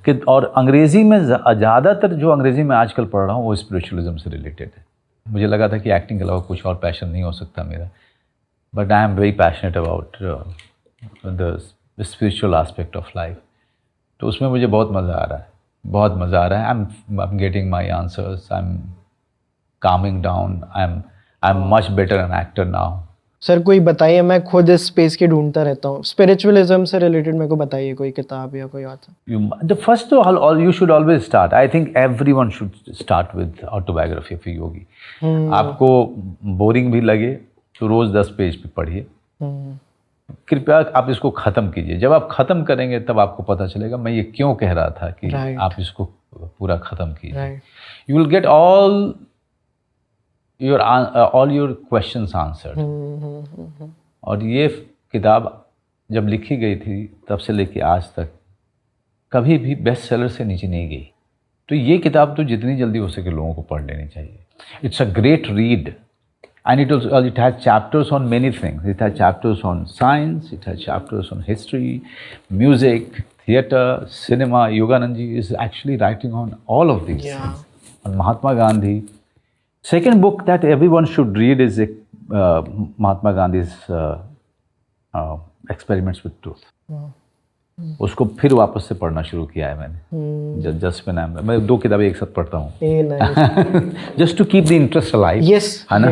कि और अंग्रेज़ी में ज़्यादातर जो अंग्रेज़ी में आजकल पढ़ रहा हूँ वो स्पिरिचुअलिज्म से रिलेटेड है। मुझे लगा था कि एक्टिंग के अलावा कुछ और पैशन नहीं हो सकता मेरा, but I am very passionate about the spiritual aspect of life. तो उसमें मुझे बहुत मज़ा आ रहा है, बहुत मज़ा आ रहा है। I am getting my answers, I am Kameng down, I am much better an actor now. Sir कोई बताइए, मैं खुद इस स्पेस की ढूंढता रहता हूँ, स्पिरिचुअलिज्म से रिलेटेड मेरे को बताइए कोई किताब या कोई author. The first you should always start. I think everyone should start with autobiography of a yogi. आपको बोरिंग भी लगे तो रोज़ 10 पेज पे पढ़िए। कृपया आप इसको ख़त्म कीजिए। जब आप ख़त्म करेंगे तब आपको पता चलेगा मैं ये क्यों कह रहा था कि आप इसको पूरा ख़त्म कीजिए। You will get all your questions answered. और ये किताब जब लिखी गई थी तब से लेके आज तक कभी भी बेस्ट सेलर से नीचे नहीं गई। तो ये किताब तो जितनी जल्दी हो सके लोगों को पढ़ लेनी चाहिए। It's a great read and it has chapters on many things. It has chapters on science, it has chapters on history, music, theatre, cinema. Yoganand ji is actually writing on all of these things. On Mahatma Gandhi. Second book that everyone should read is Mahatma Gandhi's Experiments with Truth. उसको फिर वापस से पढ़ना शुरू किया है मैंने। Just मैं 2 किताबें एक साथ पढ़ता हूँ। Just to keep the interest alive, है ना,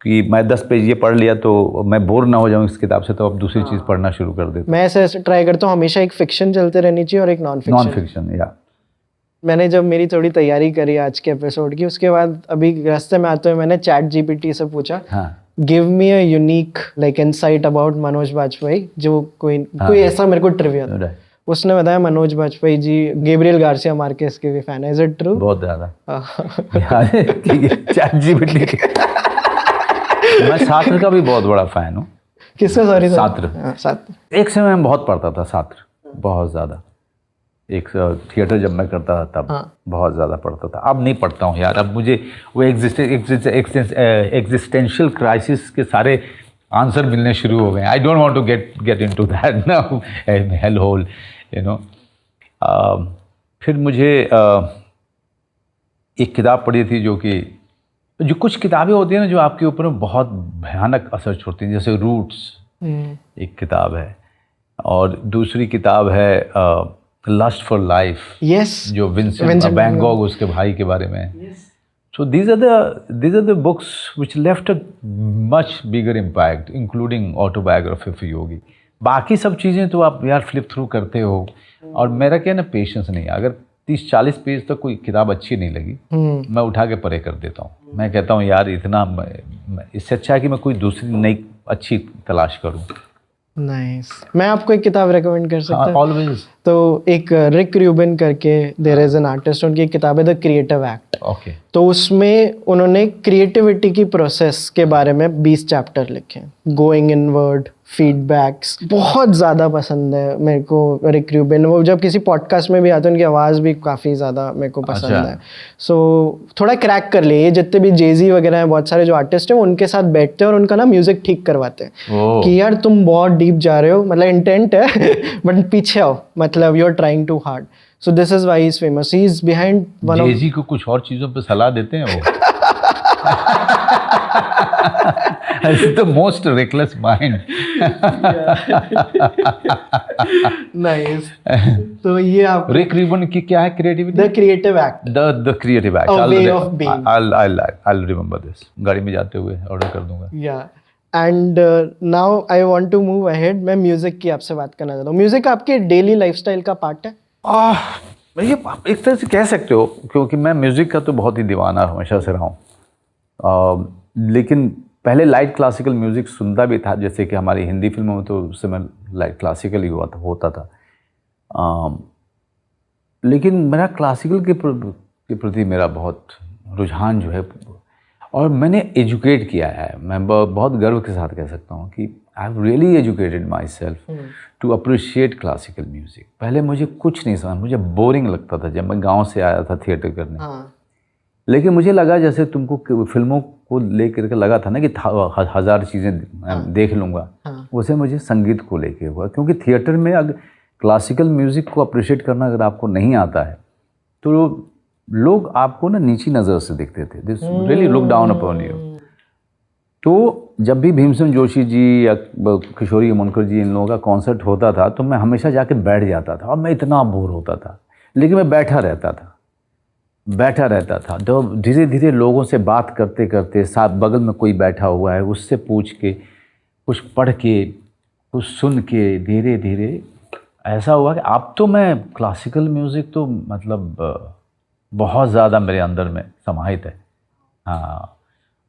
कि मैं 10 पेज ये पढ़ लिया तो मैं बोर ना हो जाऊँ इस किताब से, तो अब दूसरी चीज़ पढ़ना शुरू कर देता हूँ। मैं ऐसे ट्राई करता हूँ हमेशा एक फिक्शन चलते रहनी चाहिए और एक नॉन फिक्शन। या मैंने जब मेरी थोड़ी तैयारी करी आज के एपिसोड की, उसके बाद अभी रास्ते में आते हुए मैंने चैट जीपीटी से पूछा, हाँ give me a unique like insight about Manoj Bajpayee, जो कोई ऐसा मेरे को ट्रिविया था। Right. उसने बताया Manoj Bajpayee ji Gabriel Garcia Marquez के भी फैन है। Is it true? बहुत ज़्यादा। ठीक है, ChatGPT मैं सात्र का भी बहुत बड़ा फैन हूँ। किसका? Sorry Sartre. सात्र। एक समय मैं बहुत पढ़ता था सात्र, बहुत ज़्यादा। एक थिएटर जब मैं करता था तब बहुत ज़्यादा पढ़ता था। अब नहीं पढ़ता हूँ यार, अब मुझे वो एग्जिस्टेंशियल क्राइसिस के सारे आंसर मिलने शुरू हो गए। I don't want to get into that now, hell hole, you know. फिर मुझे एक किताब पढ़ी थी जो कुछ किताबें होती हैं ना जो आपके ऊपर में बहुत भयानक असर छोड़ती हैं, जैसे रूट्स एक किताब है, और दूसरी किताब है लस्ट फॉर लाइफ, जो विंसेंट वैन गॉग उसके भाई के बारे में। सो these are the books which left a much bigger impact, including autobiography of योगी। बाकी सब चीज़ें तो आप यार फ्लिप थ्रू करते हो, और मेरा क्या है ना, पेशेंस नहीं है। अगर 30-40 पेज तक कोई किताब अच्छी नहीं लगी, मैं उठा के परे कर देता हूँ। मैं कहता हूँ यार इतना, इससे अच्छा है कि मैं कोई दूसरी नई अच्छी तलाश करूँ। नाइस। मैं आपको एक किताब रेकमेंड कर सकता हूँ? ऑलवेज। तो एक रिक रूबिन करके देयर इज एन आर्टिस्ट, उनकी एक किताब है द क्रिएटिव एक्ट। ओके। तो उसमें उन्होंने क्रिएटिविटी की प्रोसेस के बारे में 20 चैप्टर लिखे हैं, गोइंग इनवर्ड, फीडबैक्स। बहुत ज़्यादा पसंद है मेरे को रिक रूबिन। वो जब किसी पॉडकास्ट में भी आते हैं उनकी आवाज़ भी काफ़ी ज़्यादा मेरे को पसंद है। सो थोड़ा क्रैक कर लिए, जितने भी जेजी वगैरह हैं, बहुत सारे जो आर्टिस्ट हैं, उनके साथ बैठते हैं और उनका ना म्यूज़िक ठीक करवाते हैं कि यार तुम बहुत डीप जा रहे हो, मतलब इंटेंट है बट पीछे आओ, मतलब you are trying too hard. So this is why he's famous. He's behind one of जेजी को कुछ और चीजों पे सलाह देते हैं वो। It's the most reckless mind. nice. तो ये आप रिक रूबिन की क्या है creativity? The Creative Act. The Creative Act. A way of being. I'll remember this. गाड़ी में जाते हुए ऑर्डर कर दूंगा। Yeah. And now I want to move ahead. मैं म्यूजिक की आपसे बात करना चाहता हूँ। म्यूजिक आपके डेली लाइफस्टाइल का पार्ट है? ये एक तरह से कह सकते हो, क्योंकि मैं म्यूज़िक का तो बहुत ही दीवाना हमेशा से रहा हूँ। लेकिन पहले लाइट क्लासिकल म्यूज़िक सुनता भी था, जैसे कि हमारी हिंदी फिल्मों में तो उस समय लाइट क्लासिकल ही होता था। लेकिन मेरा क्लासिकल के प्रति मेरा बहुत रुझान जो है, और मैंने एजुकेट किया है। मैं बहुत गर्व के साथ कह सकता हूँ कि I have really educated myself to appreciate classical music. पहले मुझे कुछ नहीं समझ, मुझे बोरिंग लगता था जब मैं गांव से आया था थिएटर करने। लेकिन मुझे लगा जैसे तुमको फिल्मों को लेकर के लगा था ना कि 1000 चीज़ें देख लूँगा, वैसे मुझे संगीत को लेके हुआ। क्योंकि थिएटर में अगर क्लासिकल म्यूज़िक को अप्रिशिएट करना अगर आपको नहीं आता है तो लोग आपको ना नीची नज़र से देखते थे, this really look down upon you. तो जब भी भीमसेन जोशी जी या किशोरी उमनकर जी इन लोगों का कॉन्सर्ट होता था तो मैं हमेशा जाके बैठ जाता था, और मैं इतना बोर होता था, लेकिन मैं बैठा रहता था। तो धीरे धीरे लोगों से बात करते करते, साथ बगल में कोई बैठा हुआ है उससे पूछ के, कुछ पढ़ के, कुछ सुन के, धीरे धीरे ऐसा हुआ कि अब तो मैं क्लासिकल म्यूज़िक तो मतलब बहुत ज़्यादा मेरे अंदर में समाहित है। हाँ,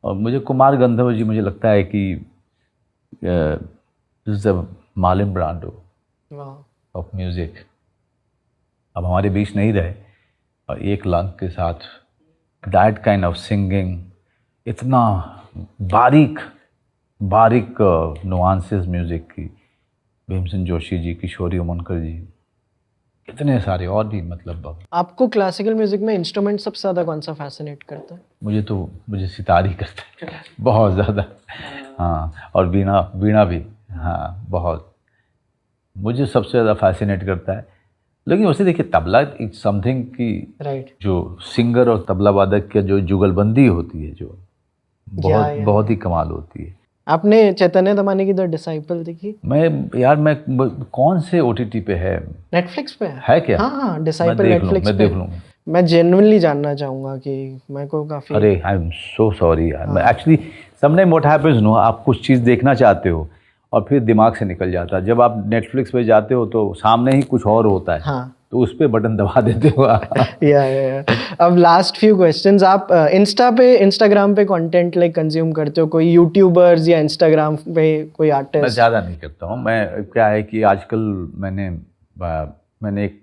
और मुझे कुमार गंधर्व जी मुझे लगता है कि is the Marlon Brando of music. अब हमारे बीच नहीं रहे, और एक लंग के साथ दैट काइंड ऑफ सिंगिंग, इतना बारीक नुआंसेस म्यूज़िक की, भीमसेन जोशी जी, किशोरी उमनकर जी, इतने सारे और भी। मतलब आपको क्लासिकल म्यूजिक में इंस्ट्रूमेंट सबसे ज़्यादा कौन सा फैसिनेट करता है? मुझे सितार ही करता है बहुत ज़्यादा। हाँ, और वीणा भी। हाँ, बहुत मुझे सबसे ज़्यादा फैसिनेट करता है। लेकिन वैसे देखिए, तबला इट्स समथिंग की जो सिंगर और तबला वादक की जो जुगलबंदी होती है, जो बहुत ही कमाल होती है। आपने चैतन्य दमानी की द डिसाइपल देखी? मैं कौन से OTT पे है? नेटफ्लिक्स पे है क्या? हाँ, डिसाइपल नेटफ्लिक्स पे। मैं देख लूँगा। मैं जेन्युइनली जानना चाहूँगा कि मैं को काफ़ी। अरे आई एम सो सॉरी यार। Actually sometime what happens no, आप कुछ चीज़ देखना चाहते हो और फिर दिमाग से निकल जाता है। जब आप नेटफ्लिक्स पे जाते हो तो सामने ही कुछ और होता है। तो उस पे बटन दबा देते हो या अब लास्ट फ्यू क्वेश्चंस, आप इंस्टाग्राम पे कंटेंट लाइक कंज्यूम करते हो? कोई यूट्यूबर्स या इंस्टाग्राम पे कोई मैं आर्टिस्ट? ज़्यादा नहीं करता हूँ। मैं क्या है कि आजकल मैंने एक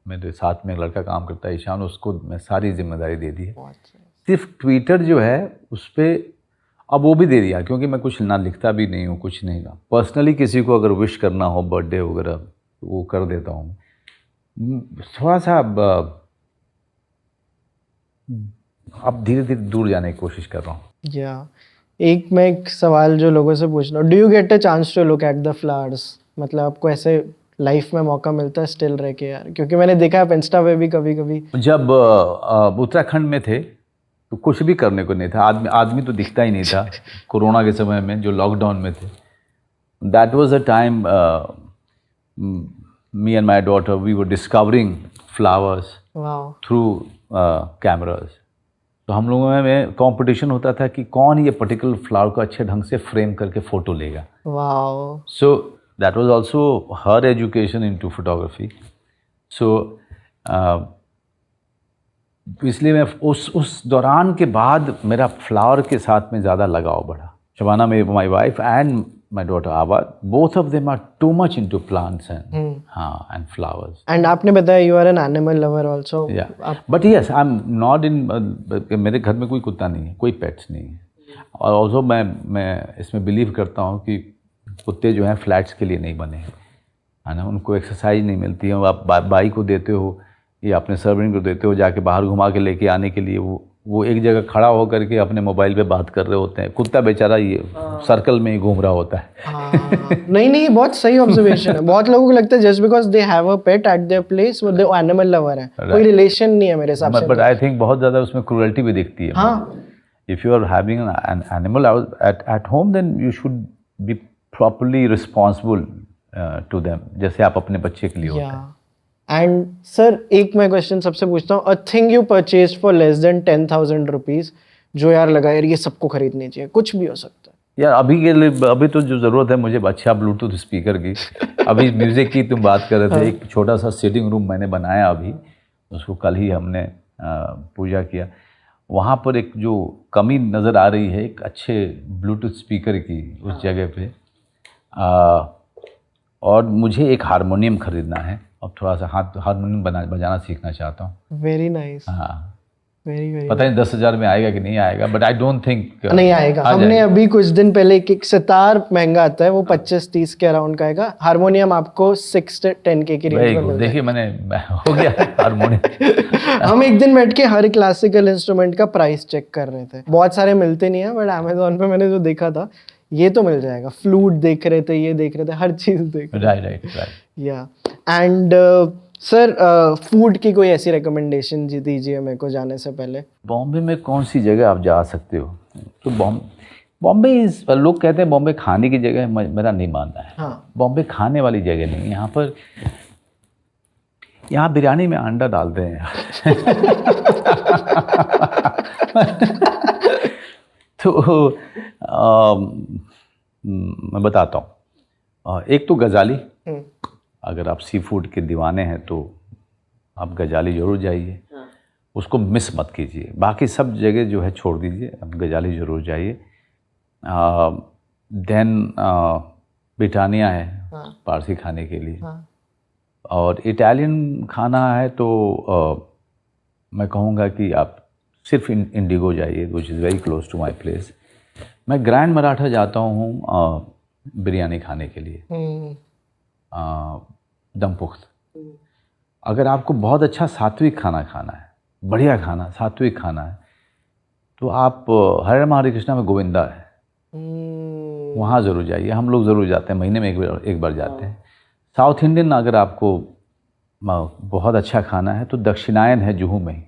मेरे साथ में एक लड़का काम करता है ईशान, उसको मैं सारी जिम्मेदारी दे दी है। सिर्फ ट्विटर जो है उस पर अब वो भी दे दिया, क्योंकि मैं कुछ ना लिखता भी नहीं हूँ, कुछ नहीं ना। पर्सनली किसी को अगर विश करना हो बर्थडे वगैरह तो वो कर देता हूँ। थोड़ा सा अब धीरे धीरे दूर जाने की कोशिश कर रहा हूँ। या मैं एक सवाल जो लोगों से पूछना, do you get a chance to look at the flowers? मतलब आपको ऐसे लाइफ में मौका मिलता है स्टिल रह के यार? क्योंकि मैंने देखा आप इंस्टा पे भी कभी कभी। जब उत्तराखंड में थे तो कुछ भी करने को नहीं था, आदमी तो दिखता ही नहीं था। कोरोना के समय में जो लॉकडाउन में थे, that was a time me and my daughter we were discovering flowers wow. Through cameras. तो हम लोगों में कंपटीशन होता था कि कौन ये पर्टिकुलर फ्लावर को अच्छे ढंग से फ्रेम करके फ़ोटो लेगा। Wow. So that was also her education into photography. So इसलिए मैं उस दौरान के बाद मेरा फ्लावर के साथ में ज़्यादा लगाव बढ़ा। शबाना में my wife and my daughter Ava, both of them are too much into plants and flowers. And आपने बताया you are an animal lover also. But yes, I am not in, मेरे घर में कोई कुत्ता नहीं है, कोई पेट्स नहीं है। और ऑल्सो मैं इसमें बिलीव करता हूँ कि कुत्ते जो हैं फ्लैट्स के लिए नहीं बने हैं, है ना। उनको एक्सरसाइज नहीं मिलती है। आप बाई को देते हो या अपने सर्वेंट को देते हो जाके बाहर घुमा के लेके आने के लिए, वो एक जगह खड़ा होकर के अपने मोबाइल पे बात कर रहे होते हैं। कुत्ता बेचारा ये सर्कल में ही घूम रहा होता है। नहीं, बहुत सही ऑब्जर्वेशन है। बहुत लोगों को लगता है just because they have a pet eight their place वो दे एनिमल लवर है, कोई रिलेशन नहीं है मेरे हिसाब से। बट आई थिंक बहुत ज़्यादा उसमें क्रूरल्टी भी दिखती है। हाँ, if you are having an animal at home then you should be properly responsible to them, जैसे आप अपने बच्चे के लिए होते हैं। एंड सर एक मैं क्वेश्चन सबसे पूछता हूँ, a thing you purchase for less than 10,000 rupees जो यार लगा यार ये सबको खरीदनी चाहिए, कुछ भी हो सकता है यार। अभी के लिए अभी तो जो ज़रूरत है मुझे अच्छा ब्लूटूथ स्पीकर की। अभी म्यूज़िक की तुम बात कर रहे थे, एक छोटा सा सिटिंग रूम मैंने बनाया अभी, उसको कल ही हमने पूजा किया। वहाँ पर एक जो कमी नज़र आ रही है एक अच्छे ब्लूटूथ स्पीकर की उस जगह पे, और मुझे एक हारमोनियम ख़रीदना है। अब थोड़ा सा हारमोनियम बजाना सीखना चाहता हूँ। Very nice. हाँ, वेरी पता नहीं 10,000 में आएगा कि नहीं आएगा, बट आई डोंट थिंक नहीं आएगा। हमने अभी कुछ दिन पहले एक सितार महंगा आता है, वो 25-30 के अराउंड का आएगा। हारमोनियम आपको 6 से 10K की रेंज में मिलता है। देखिए मैंने हो गया हारमोनियम। हम एक दिन बैठ के हर क्लासिकल इंस्ट्रूमेंट का प्राइस चेक कर रहे थे। बहुत सारे मिलते नहीं है, बट अमेजोन पे मैंने जो देखा था ये तो मिल जाएगा। फ्लूट देख रहे थे, ये देख रहे थे, हर चीज देख रहे थे। राइट। या एंड सर फूड की कोई ऐसी रिकमेंडेशन दीजिए मेरे को जाने से पहले। बॉम्बे में कौन सी जगह आप जा सकते हो? तो बॉम्बे लोग कहते हैं बॉम्बे खाने की जगह है, मेरा नहीं मानना है। हाँ। बॉम्बे बॉम्बे खाने वाली जगह नहीं है। यहाँ बिरयानी में अंडा डालते हैं। तो मैं बताता हूँ। एक तो गजाली, अगर आप सी फूड के दीवाने हैं तो आप गजाली ज़रूर जाइए। उसको मिस मत कीजिए। बाकी सब जगह जो है छोड़ दीजिए, आप गजाली ज़रूर जाइए। देन ब्रिटानिया है पारसी खाने के लिए। और इटालियन खाना है तो मैं कहूँगा कि आप सिर्फ इंडिगो जाइए, which is very close to my place. मैं ग्रैंड मराठा जाता हूँ बिरयानी खाने के लिए, दम पुख्त। अगर आपको बहुत अच्छा सात्विक खाना खाना है, बढ़िया खाना, सात्विक खाना है, तो आप हरे राम हरे कृष्णा में गोविंदा है, वहाँ ज़रूर जाइए। हम लोग ज़रूर जाते हैं, महीने में एक बार जाते हैं। साउथ इंडियन अगर आपको बहुत अच्छा खाना है तो दक्षिणायन है जुहू में,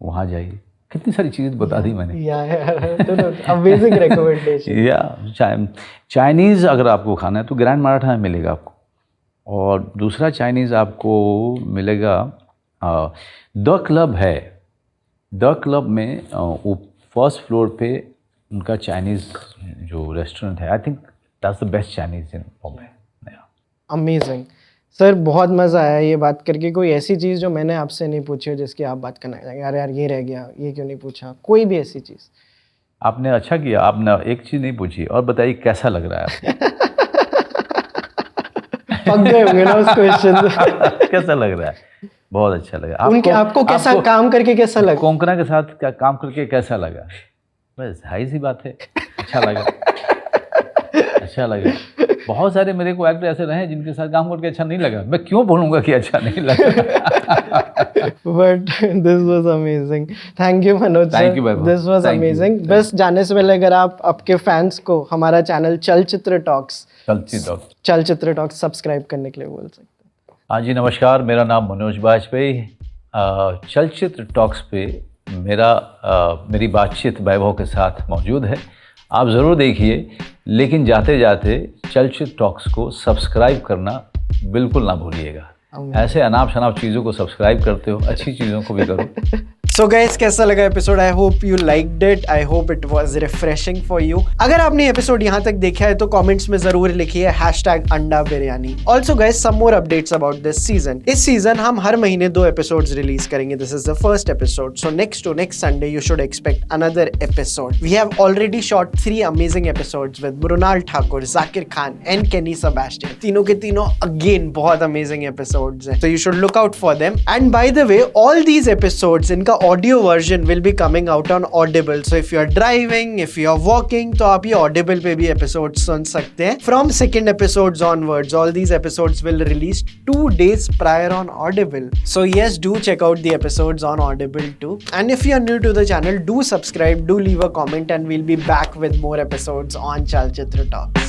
वहाँ जाइए। कितनी सारी चीज़ें बता दी मैंने। Amazing recommendation. या चाइनीज़ अगर आपको खाना है तो ग्रैंड मराठा में मिलेगा आपको। और दूसरा चाइनीज़ आपको मिलेगा द क्लब है। द क्लब में फर्स्ट फ्लोर पे उनका चाइनीज़ जो रेस्टोरेंट है, I think that's the best Chinese in Bombay. Amazing. Sir बहुत मज़ा आया ये बात करके। कोई ऐसी चीज़ जो मैंने आपसे नहीं पूछी हो जिसकी आप बात करना चाहेंगे, अरे यार ये रह गया, ये क्यों नहीं पूछा, कोई भी ऐसी चीज़? आपने अच्छा किया, आपने एक चीज़ नहीं पूछी। और बताइए कैसा लग रहा है आपको? पक गए होंगे ना उस क्वेश्चन से। कैसा लग रहा है? बहुत अच्छा लगा। आपको कैसा काम करके कैसा लगा? कोंकणा के साथ काम करके कैसा लगा? बस हाई सी बात है, अच्छा लगा। अच्छा लगा। बहुत सारे मेरे को एक्टर ऐसे रहे जिनके साथ काम करके अच्छा नहीं लगा। मैं क्यों बोलूँगा कि अच्छा नहीं लगा? But this was amazing. Thank you Manoj sir, Thank you, Vaibhav. This was Thank you. Amazing. बस जाने से पहले अगर आप आपके फैंस को हमारा चैनल चलचित्र टॉक्स सब्सक्राइब करने के लिए बोल सकते हैं। हाँ जी, नमस्कार। मेरा नाम मनोज बाजपेयी। चलचित्र टॉक्स पे मेरी बातचीत वैभव के साथ मौजूद है। आप ज़रूर देखिए, लेकिन जाते जाते चलचित्र टॉक्स को सब्सक्राइब करना बिल्कुल ना भूलिएगा। ऐसे अनाप शनाप चीज़ों को सब्सक्राइब करते हो, अच्छी चीज़ों को भी करो। सो गाइस, कैसा लगा episode? I hope you liked it, I hope it was refreshing for you. अगर आपने एपिसोड यहाँ तक देखा है तो कमेंट्स में जरूर लिखिए #अंडा biryani. Also guys, some more updates about this season. इस सीजन हम हर महीने 2 एपिसोड्स रिलीज करेंगे। This is the first episode, so next to next Sunday you should expect another episode. We have already shot 3 amazing episodes with Mrinal Thakur, Zakir Khan and Kenny Sebastian. तीनों के तीनों again बहुत amazing episodes हैं, so you should look out for them. And by the way, all these episodes, इनका audio version will be coming out on Audible. So if you are driving, if you are walking, तो आप ये Audible पे भी episodes सुन सकते हैं। From second episodes onwards, all these episodes will release 2 days prior on Audible. So yes, do check out the episodes on Audible too. And if you are new to the channel, do subscribe, do leave a comment, and we'll be back with more episodes on Chalchitra Talks.